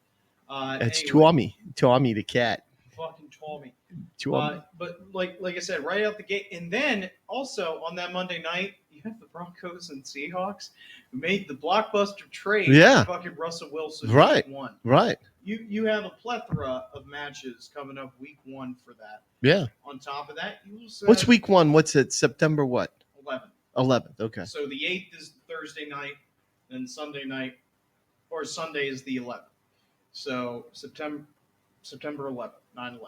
It's anyway, Tommy the cat. Fucking Tommy. Tommy. But like I said, right out the gate, and then also on that Monday night, you have the Broncos and Seahawks who made the blockbuster trade. Yeah. For fucking Russell Wilson. Right. Week 1. Right. You have a plethora of matches coming up week 1 for that. Yeah. On top of that, you also what's week 1? What's it? September what? 11th. Okay. So the 8th is Thursday night, and Sunday is the 11th. So September 11th, 9/11.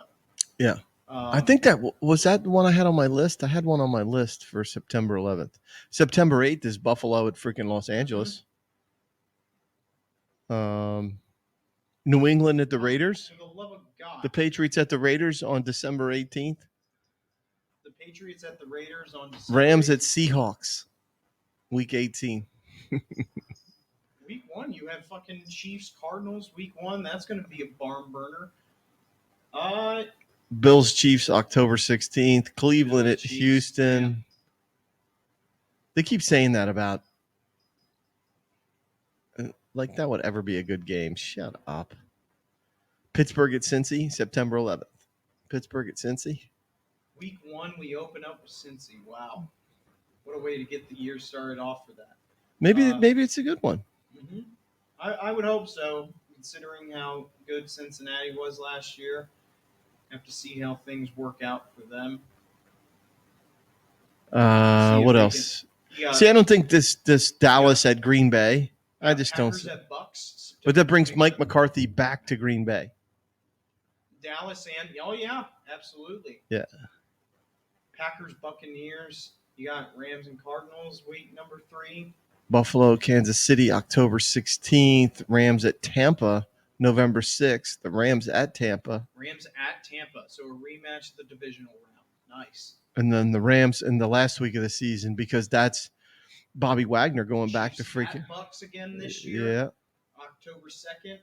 Yeah. I think that was that one I had on my list. I had one on my list for September 11th. September 8th is Buffalo at freaking Los Angeles. New England at the Raiders. For the love of God. The Patriots at the Raiders on December 18th. The Patriots at the Raiders on December Rams 18th. at Seahawks, week 18. Week 1, you have fucking Chiefs, Cardinals. Week 1, that's going to be a barn burner. Bills, Chiefs, October 16th. Cleveland Bills, at Chiefs, Houston. yeah. They keep saying that about, like that would ever be a good game. Shut up. Pittsburgh at Cincy, September 11th. Pittsburgh at Cincy. Week 1, we open up with Cincy. Wow. What a way to get the year started off for that. Maybe it's a good one. Mm-hmm. I would hope so, considering how good Cincinnati was last year. Have to see how things work out for them. What else? See, I don't think this Dallas at Green Bay. I just Packers don't. At Bucks, But that brings Mike McCarthy back to Green Bay. Dallas and absolutely. Yeah. Packers, Buccaneers. You got Rams and Cardinals week number 3. Buffalo, Kansas City, October 16th. Rams at Tampa, November 6th. The Rams at Tampa. Rams at Tampa. So a rematch of the divisional round. Nice. And then the Rams in the last week of the season, because that's Bobby Wagner going back to freaking. At Bucks again this year. Yeah. October 2nd.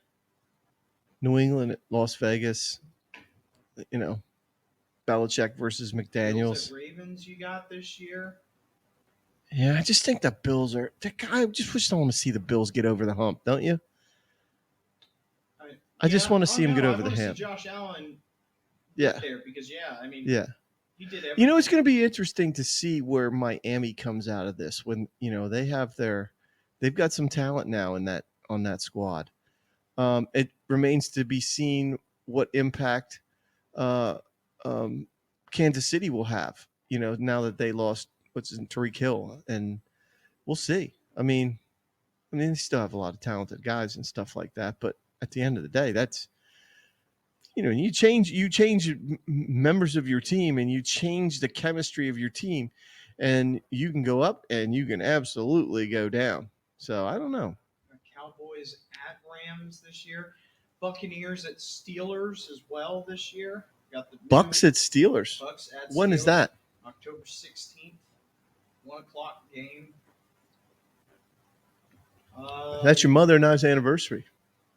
New England at Las Vegas. Belichick versus McDaniels. Bills at Ravens you got this year. Yeah, I just think the Bills are. I just wish I want to see the Bills get over the hump, don't you? I just want to see him get over the hump. Josh Allen. Yeah. There because yeah. He did everything. It's going to be interesting to see where Miami comes out of this when they've got some talent now on that squad. It remains to be seen what impact Kansas City will have. Now that they lost Tyreek Hill, and we'll see. I mean, they still have a lot of talented guys and stuff like that, but at the end of the day, that's you change members of your team, and you change the chemistry of your team, and you can go up and you can absolutely go down. So I don't know. Cowboys at Rams this year. Buccaneers at Steelers as well this year. Got the Bucks at Steelers. Bucks at When Steelers, is that? October 16th, 1:00 game. That's your mother and I's anniversary.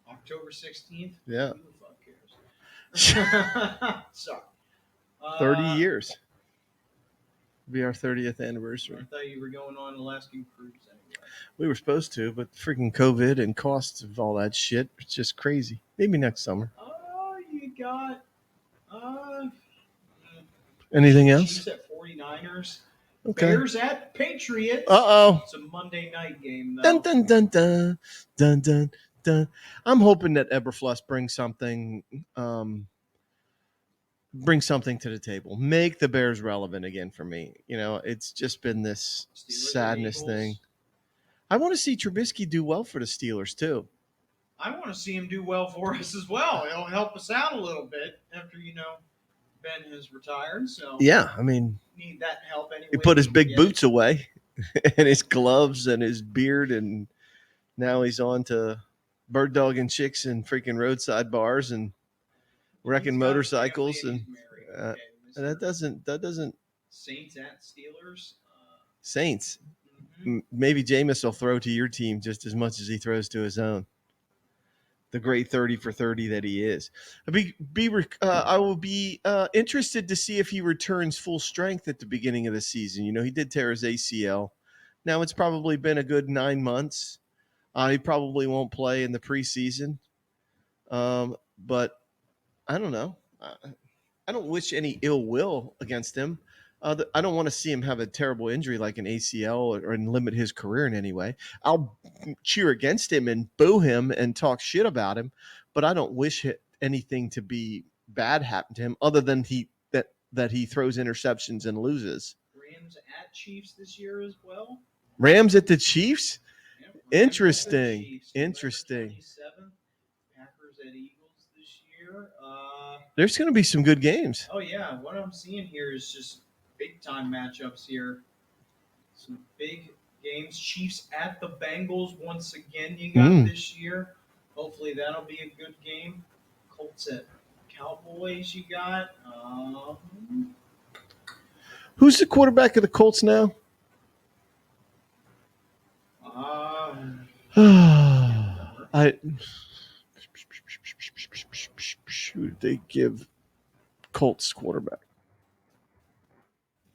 October 16th? Yeah. Who the fuck cares? Sorry. 30 years. It'll be our 30th anniversary. I thought you were going on an Alaskan cruise anyway. We were supposed to, but freaking COVID and costs of all that shit, it's just crazy. Maybe next summer. You got Anything else? Chiefs at 49ers. Okay. Bears at Patriots. Uh-oh. It's a Monday night game, though. Dun, dun, dun, dun, dun, dun, dun. I'm hoping that Eberflus brings something to the table. Make the Bears relevant again for me. You know, it's just been this Steelers sadness thing. I want to see Trubisky do well for the Steelers, too. I want to see him do well for us as well. It'll help us out a little bit after, Ben has retired. So yeah, I mean, need that help anyway. He put his big boots away and his gloves and his beard, and now he's on to bird dogging chicks and freaking roadside bars and wrecking motorcycles. And that doesn't Saints at Steelers. Saints. Maybe Jameis will throw to your team just as much as he throws to his own. The great 30 for 30 that he is. I will be interested to see if he returns full strength at the beginning of the season. You know, he did tear his ACL. Now it's probably been a good 9 months. He probably won't play in the preseason. But I don't know. I don't wish any ill will against him. I don't want to see him have a terrible injury like an ACL or limit his career in any way. I'll cheer against him and boo him and talk shit about him, but I don't wish anything to be bad happen to him other than that he throws interceptions and loses. Rams at Chiefs this year as well. Rams at the Chiefs? Yep, Interesting. Chiefs, Interesting. Packers at Eagles this year. There's going to be some good games. Oh, yeah. What I'm seeing here is just big-time matchups here. Some big games. Chiefs at the Bengals once again you got this year. Hopefully that'll be a good game. Colts at Cowboys you got. Who's the quarterback of the Colts now? Who they give Colts quarterback?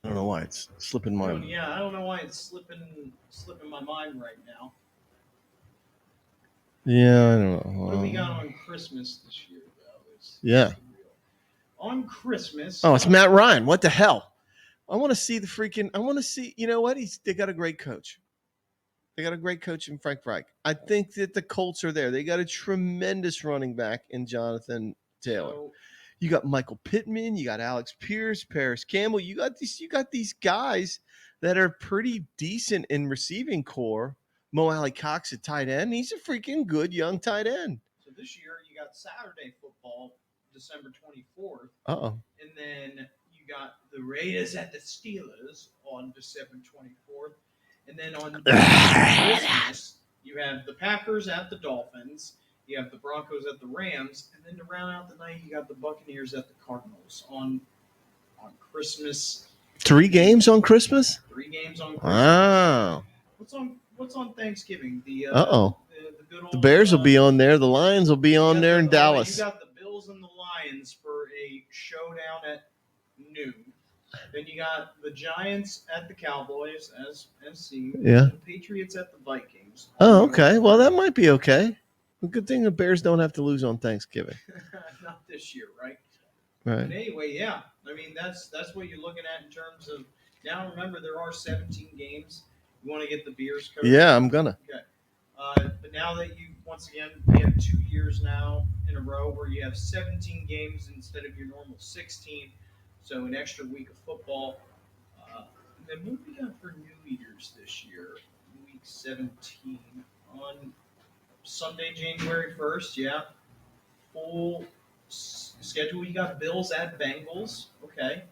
I don't know why it's slipping my mind. I don't know why it's slipping my mind right now. Yeah, I don't know. What do we got on Christmas this year, though? On Christmas. Oh, it's Matt Ryan. What the hell? I want to see you know what? They got a great coach. They got a great coach in Frank Reich. I think that the Colts are there. They got a tremendous running back in Jonathan Taylor. You got Michael Pittman. You got Alex Pierce, Paris Campbell. You got these guys that are pretty decent in receiving core. Mo Alley Cox at tight end. He's a freaking good young tight end. So this year you got Saturday football, December 24th. Uh-oh. And then you got the Raiders at the Steelers on December 24th. And then on Christmas, you have the Packers at the Dolphins. You have the Broncos at the Rams. And then to round out the night, you got the Buccaneers at the Cardinals on Christmas. 3 games on Christmas? 3 games on Christmas. Wow. What's on Thanksgiving? The good old, the Bears will be on there. The Lions will be on there in Dallas. You got the Bills and the Lions for a showdown at noon. Then you got the Giants at the Cowboys, as seen. Yeah. The Patriots at the Vikings. Oh, okay. Well, that might be okay. A good thing the Bears don't have to lose on Thanksgiving. Not this year, right? Right. But anyway, yeah. I mean, that's what you're looking at in terms of. Now, remember, there are 17 games. You want to get the beers covered? Yeah, I'm gonna. Okay. But now that we have 2 years now in a row where you have 17 games instead of your normal 16. So an extra week of football. And then what we got for New Year's this year? Week 17 on Sunday, January 1st. Yeah. Full schedule. You got Bills at Bengals. Okay.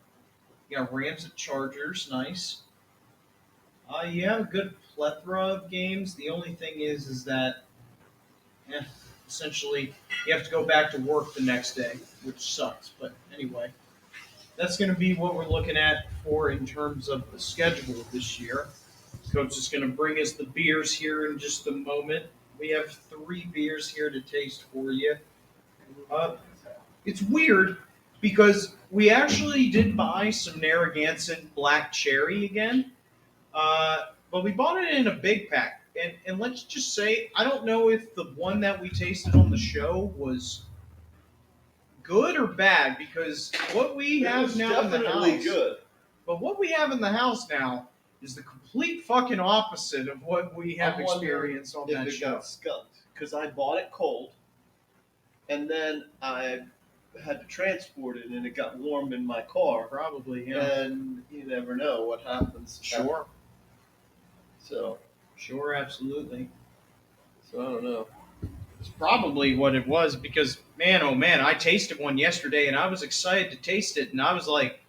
You got Rams at Chargers. Nice. You have a good plethora of games. The only thing is that essentially you have to go back to work the next day, which sucks. But anyway, that's going to be what we're looking at for in terms of the schedule this year. Coach is going to bring us the beers here in just a moment. We have 3 beers here to taste for you. Uh, it's weird because we actually did buy some Narragansett Black Cherry again, but we bought it in a big pack. And let's just say, I don't know if the one that we tasted on the show was good or bad because what we have now in the house, good. but what we have in the house now is the complete fucking opposite of what we have experienced on that show. Got skunked because I bought it cold, and then I had to transport it, and it got warm in my car. Probably, yeah. And you never know what happens. Sure. So Sure, absolutely. I don't know. It's probably what it was because, man, oh man, I tasted one yesterday and I was excited to taste it, and I was like,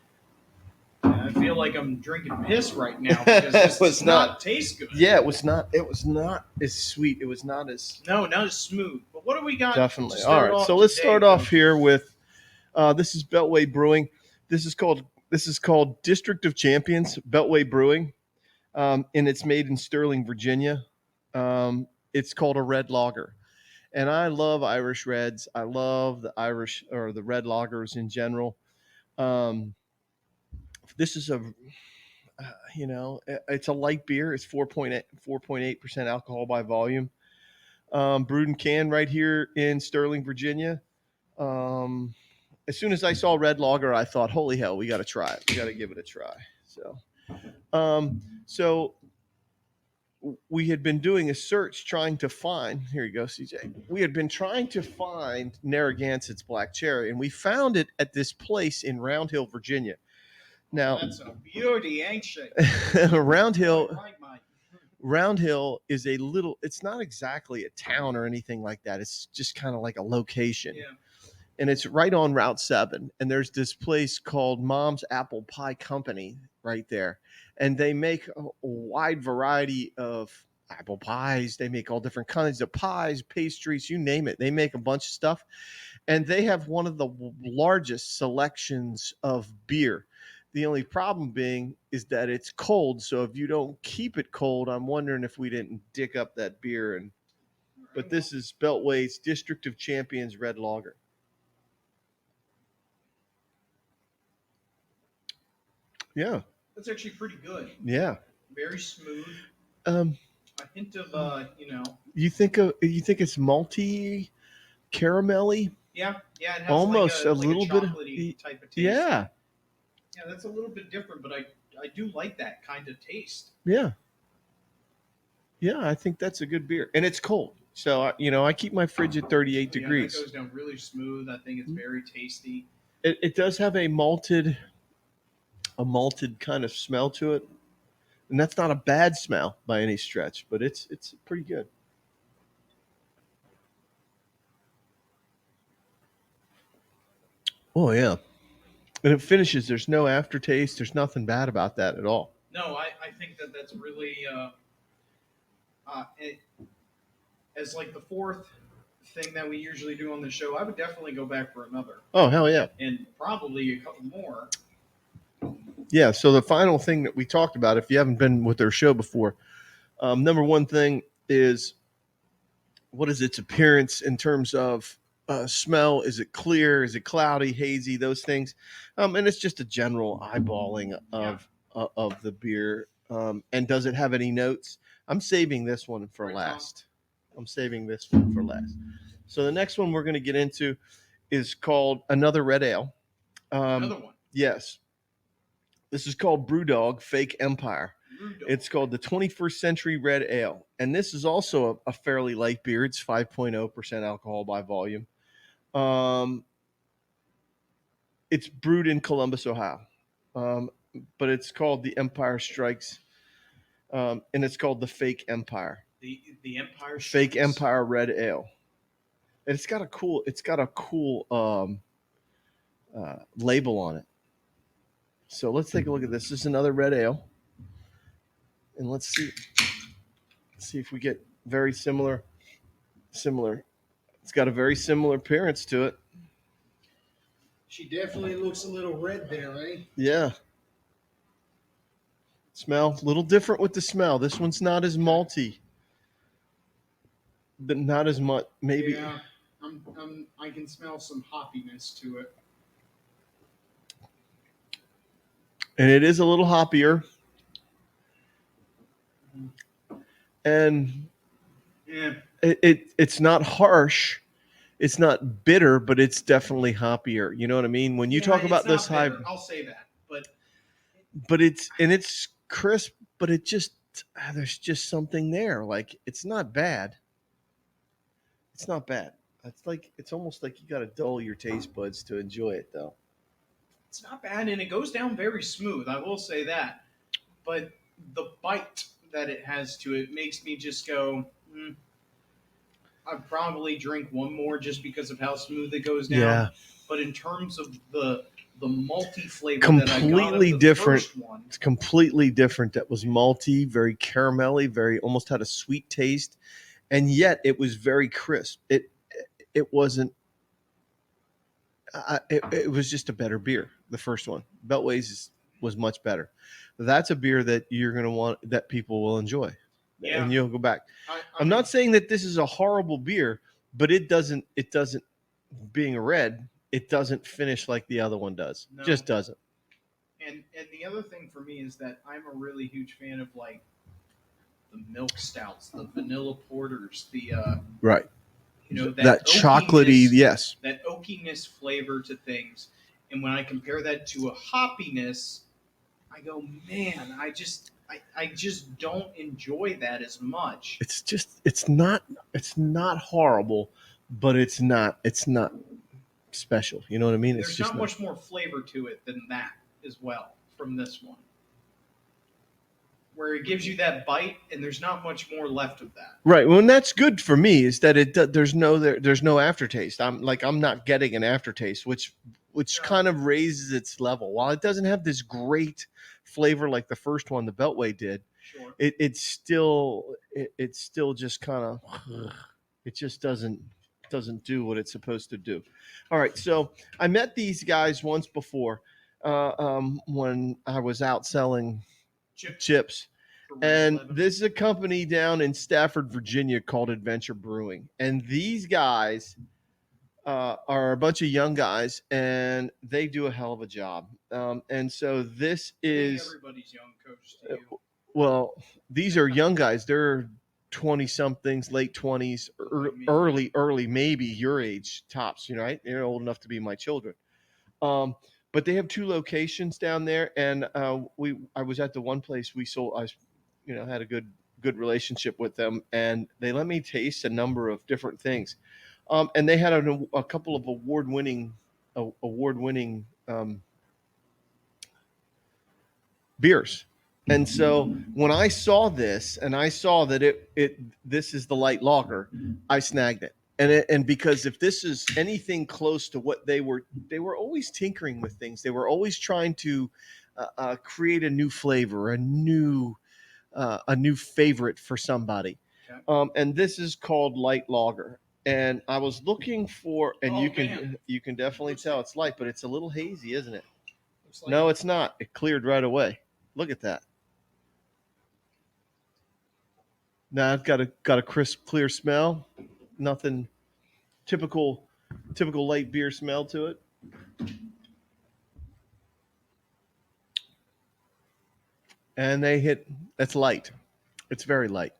I feel like I'm drinking piss right now because this does not taste good. Yeah, it was not. It was not as sweet. It was not as not as smooth. But what do we got? definitely. All right, so let's start off here with this is Beltway Brewing. This is called District of Champions Beltway Brewing, and it's made in Sterling, Virginia. It's called a red lager. And I love Irish Reds. I love the Irish or the red lagers in general. This is it's a light beer. It's 4.8% alcohol by volume. Brewed and canned right here in Sterling, Virginia. As soon as I saw red lager, I thought, holy hell, we got to try it. We got to give it a try. So we had been doing a search trying to find, here you go, CJ. We had been trying to find Narragansett's Black Cherry, and we found it at this place in Round Hill, Virginia. Now, that's a beauty, ain't she? Round Hill is a little, it's not exactly a town or anything like that. It's just kind of like a location. Yeah. And it's right on Route 7. And there's this place called Mom's Apple Pie Company right there. And they make a wide variety of apple pies. They make all different kinds of pies, pastries, you name it. They make a bunch of stuff. And they have one of the largest selections of beer. The only problem being is that it's cold. So if you don't keep it cold, I'm wondering if we didn't dig up that beer. But this is Beltway's District of Champions Red Lager. Yeah. That's actually pretty good. Yeah. Very smooth. A hint of You think it's malty, caramelly? Yeah. It has almost like a little bit of type of taste. Yeah. Yeah, that's a little bit different, but I do like that kind of taste. Yeah. Yeah, I think that's a good beer, and it's cold. So I keep my fridge at 38 degrees. It goes down really smooth. I think it's very tasty. It does have a malted kind of smell to it, and that's not a bad smell by any stretch, but it's pretty good. Oh yeah, and it finishes. There's no aftertaste. There's nothing bad about that at all. No, I think that's really as like the fourth thing that we usually do on the show. I would definitely go back for another. Oh hell yeah, and probably a couple more. Yeah, so the final thing that we talked about, if you haven't been with our show before, number one thing is what is its appearance in terms of smell? Is it clear? Is it cloudy, hazy? Those things, and it's just a general eyeballing of the beer. And does it have any notes? I'm saving this one for last. So the next one we're going to get into is called Another Red Ale. Another one. Yes. This is called Brewdog Fake Empire. It's called the 21st Century Red Ale. And this is also a fairly light beer. It's 5.0% alcohol by volume. It's brewed in Columbus, Ohio. But it's called the Empire Strikes. And it's called the Fake Empire. The Empire Strikes. Fake Empire Red Ale. And it's got a cool label on it. So let's take a look at this. This is another red ale. And let's see if we get very similar It's got a very similar appearance to it. She definitely looks a little red there, eh? Yeah. Smell a little different with the smell. This one's not as malty. But not as much. Maybe. Yeah, I can smell some hoppiness to it. And it is a little hoppier. And Yeah. it's not harsh. It's not bitter, but it's definitely hoppier. You know what I mean? When you talk about this high, I'll say that, but it's crisp, but it just there's just something there. Like it's not bad. It's not bad. It's almost like you got to dull your taste buds to enjoy it, though. it's not bad, and it goes down very smooth. I will say that, but the bite that it has to it makes me just go. I'd probably drink one more just because of how smooth it goes down. Yeah. But in terms of the malty flavor Completely that I got of the different. first one, It's completely different. That was malty, very caramelly, very almost had a sweet taste, and yet it was very crisp. It wasn't. It was just a better beer. The first one, Beltway's, was much better. That's a beer that you're going to want, that people will enjoy, and you'll go back. I'm not saying that this is a horrible beer, but it doesn't. Being a red, it doesn't finish like the other one does. No. Just doesn't. And the other thing for me is that I'm a really huge fan of like the milk stouts, the vanilla porters, the Right. that chocolatey, yes, that oakiness flavor to things. And when I compare that to a hoppiness, I go, man, I just don't enjoy that as much. It's not horrible, but it's not special. You know what I mean? There's not much more flavor to it than that as well from this one, where it gives you that bite and there's not much more left of that. Right. Well, and that's good for me is that there's no aftertaste. I'm not getting an aftertaste, which kind of raises its level. While it doesn't have this great flavor like the first one, the Beltway did, sure. It's still just kind of it just doesn't do what it's supposed to do. All right, so I met these guys once before when I was out selling chips. And this is a company down in Stafford, Virginia called Adventure Brewing. And these guys are a bunch of young guys, and they do a hell of a job. And so this is everybody's young, coach. To you. Well, these are young guys. They're 20 somethings, late 20s, early, maybe your age tops, right? They're old enough to be my children. But they have two locations down there. And I was at the one place we sold, had a good relationship with them, and they let me taste a number of different things. And they had a couple of award-winning beers. And so when I saw this and I saw that this is the light lager, I snagged it. And because if this is anything close to what they were always tinkering with things. They were always trying to create a new flavor, a new favorite for somebody. Okay. And this is called light lager. And I was looking for, and you can definitely tell it's light, but it's a little hazy, isn't it? No, it's not. It cleared right away. Look at that. Now I've got a crisp, clear smell. Nothing typical light beer smell to it. And that's light. It's very light.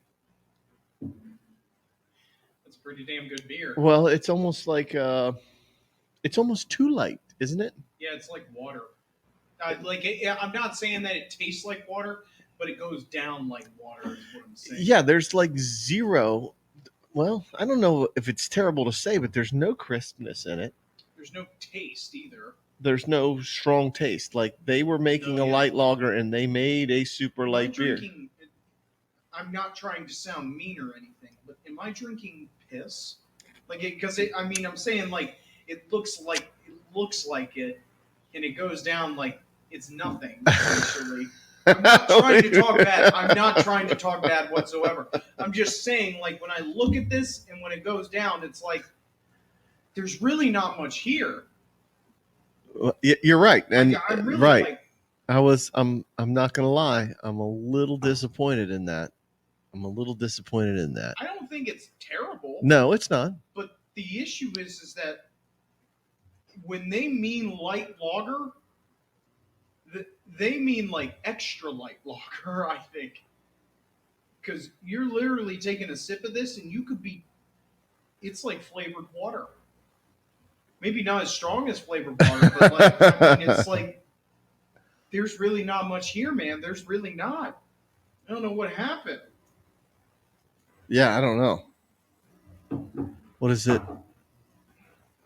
That's pretty damn good beer. Well, it's almost like it's almost too light, isn't it? Yeah, it's like water. I'm not saying that it tastes like water, but it goes down like water is what I'm saying. Yeah, there's like zero. Well, I don't know if it's terrible to say, but there's no crispness in it. There's no taste either. There's no strong taste. Like they were making a light lager and they made a super light beer. I'm not trying to sound mean or anything, but am I drinking piss? I'm saying like it looks like it, and it goes down like it's nothing. Actually, I'm not trying to talk bad. I'm not trying to talk bad whatsoever. I'm just saying, like when I look at this and when it goes down, it's like there's really not much here. You're right, and I'm really right. like, I'm not gonna lie. I'm a little disappointed in that. I don't think it's terrible, No, it's not. but the issue is that when they mean light lager, they mean like extra light lager, I think. Because you're literally taking a sip of this and you could be, it's like flavored water. Maybe not as strong as flavored water, but like, I mean, it's like, there's really not much here, man. There's really not. I don't know what happened. Yeah, I don't know. What is it?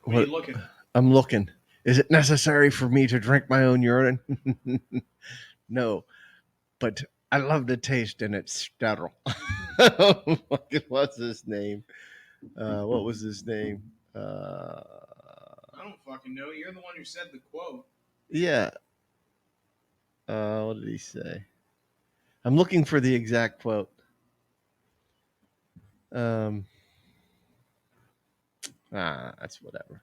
What are you What looking? I'm looking. Is it necessary for me to drink my own urine? No, but I love the taste and it's sterile. What's his name? What was his name? I don't fucking know. You're the one who said the quote. Yeah. What did he say? I'm looking for the exact quote. That's whatever.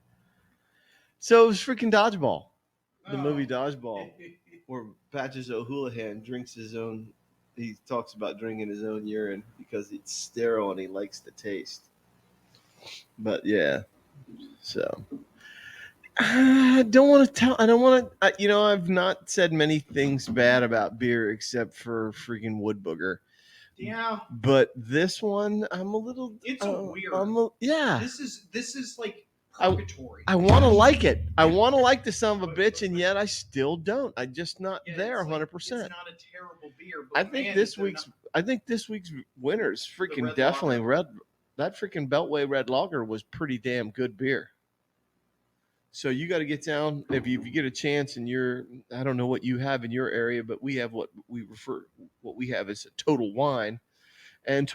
So it was freaking Dodgeball, the movie Dodgeball, where Patches O'Houlihan drinks his own. He talks about drinking his own urine because it's sterile and he likes the taste. But yeah, so I don't want to tell. I don't want to. I've not said many things bad about beer except for freaking Wood Booger. Yeah, But this one, I'm a little. it's a weird. Yeah. This is like I- purgatory. I want to like it. I want to like the son of a bitch, and yet I still don't. I'm just not there it's 100%. Like, it's not a terrible beer. But I think this week's winners freaking Red definitely Lager. red. That freaking Beltway Red Lager was pretty damn good beer. So you got to get down if you get a chance, and I don't know what you have in your area, but we have what we have is a Total Wine, and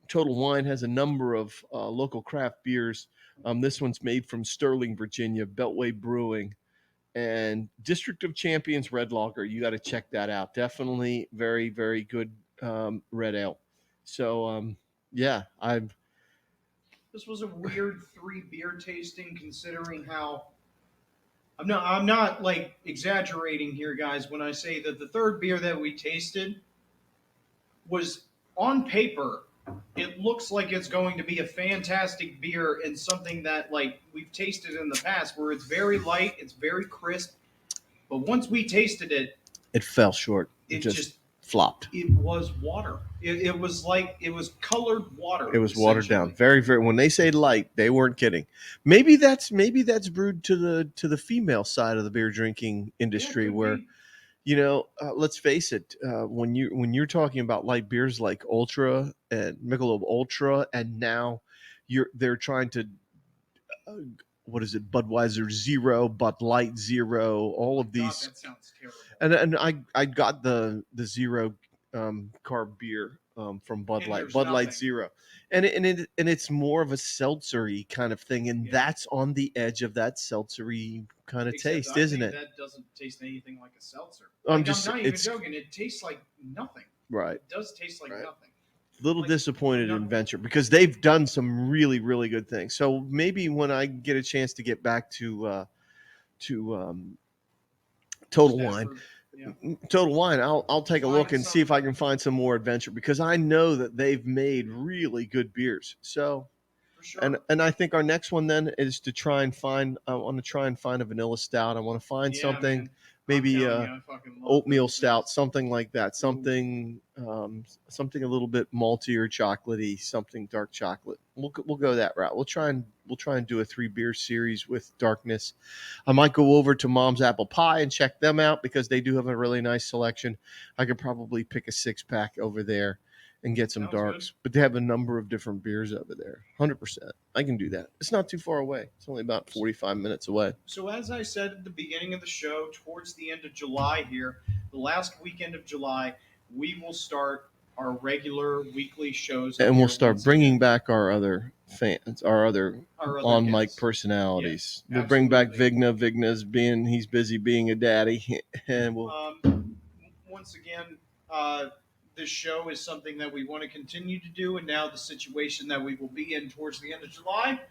Total Wine has a number of local craft beers. This one's made from Sterling, Virginia, Beltway Brewing, and District of Champions Red Lager. You got to check that out. Definitely very, very good red ale. So, yeah, This was a weird 3 beer tasting, considering how. I'm not like exaggerating here, guys, when I say that the third beer that we tasted was on paper. It looks like it's going to be a fantastic beer and something that like we've tasted in the past, where it's very light, it's very crisp. But once we tasted it, it fell short. it just flopped. it was water. It was like it was colored water. It was watered down. Very, very. When they say light, they weren't kidding. Maybe that's brewed to the female side of the beer drinking industry, where let's face it, when you're talking about light beers like Ultra and Michelob Ultra, and now they're trying to what is it, Budweiser Zero, Bud Light Zero, all of these. God, that sounds terrible. And I got the zero carb beer from Bud Light, Light Zero, and it's more of a seltzery kind of thing, and that's on the edge of that seltzery kind of taste, isn't it? That doesn't taste anything like a seltzer. I'm not even joking. It tastes like nothing. Right. It does taste like nothing. Little disappointed in Venture because they've done some really, really good things. So maybe when I get a chance to get back to Total Wine. Total Wine, I'll take a look and see if I can find some more adventure, because I know that they've made really good beers. So, for sure. And I think our next one then is to try and find. I want to try and find a vanilla stout. I want to find something, man. maybe oatmeal stout, something like that. Something something a little bit malty or chocolatey, something dark chocolate. We'll go that route. We'll try and do a 3 beer series with Darkness. I might go over to Mom's Apple Pie and check them out because they do have a really nice selection. I could probably pick a 6-pack over there and get some darks, but they have a number of different beers over there. 100%. I can do that. It's not too far away. It's only about 45 minutes away. So as I said at the beginning of the show, towards the end of July here, the last weekend of July, we will start our regular weekly shows. And we'll start bringing back our other fans, our other on mic personalities. Yes, we'll bring back Vigna. He's busy being a daddy. And we'll. Once again, this show is something that we want to continue to do, and now the situation that we will be in towards the end of July,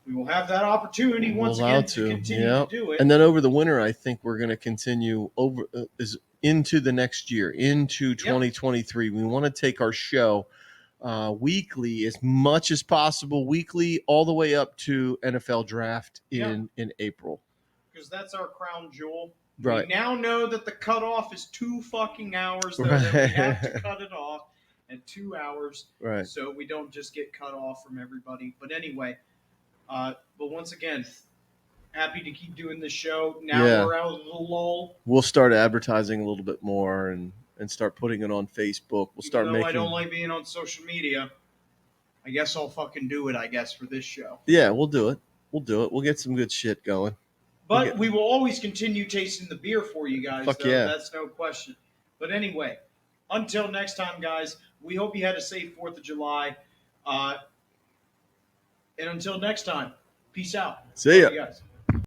we will have that opportunity once We're allowed again to continue Yep. to do it. And then over the winter, I think we're going to continue is into the next year, into 2023. We want to take our show weekly as much as possible, weekly all the way up to NFL draft in April. Because that's our crown jewel. Right. We now know that the cutoff is 2 fucking hours, though, that we have to cut it off at 2 hours. Right. So we don't just get cut off from everybody. But anyway, but once again, happy to keep doing this show. Now we're out of the lull. We'll start advertising a little bit more and start putting it on Facebook. We'll start making. I don't like being on social media. I guess I'll fucking do it, for this show. Yeah, we'll do it. We'll get some good shit going. But we will always continue tasting the beer for you guys. Fuck though. yeah. That's no question. But anyway, until next time, guys, we hope you had a safe 4th of July. And until next time, peace out. See ya. Love you guys.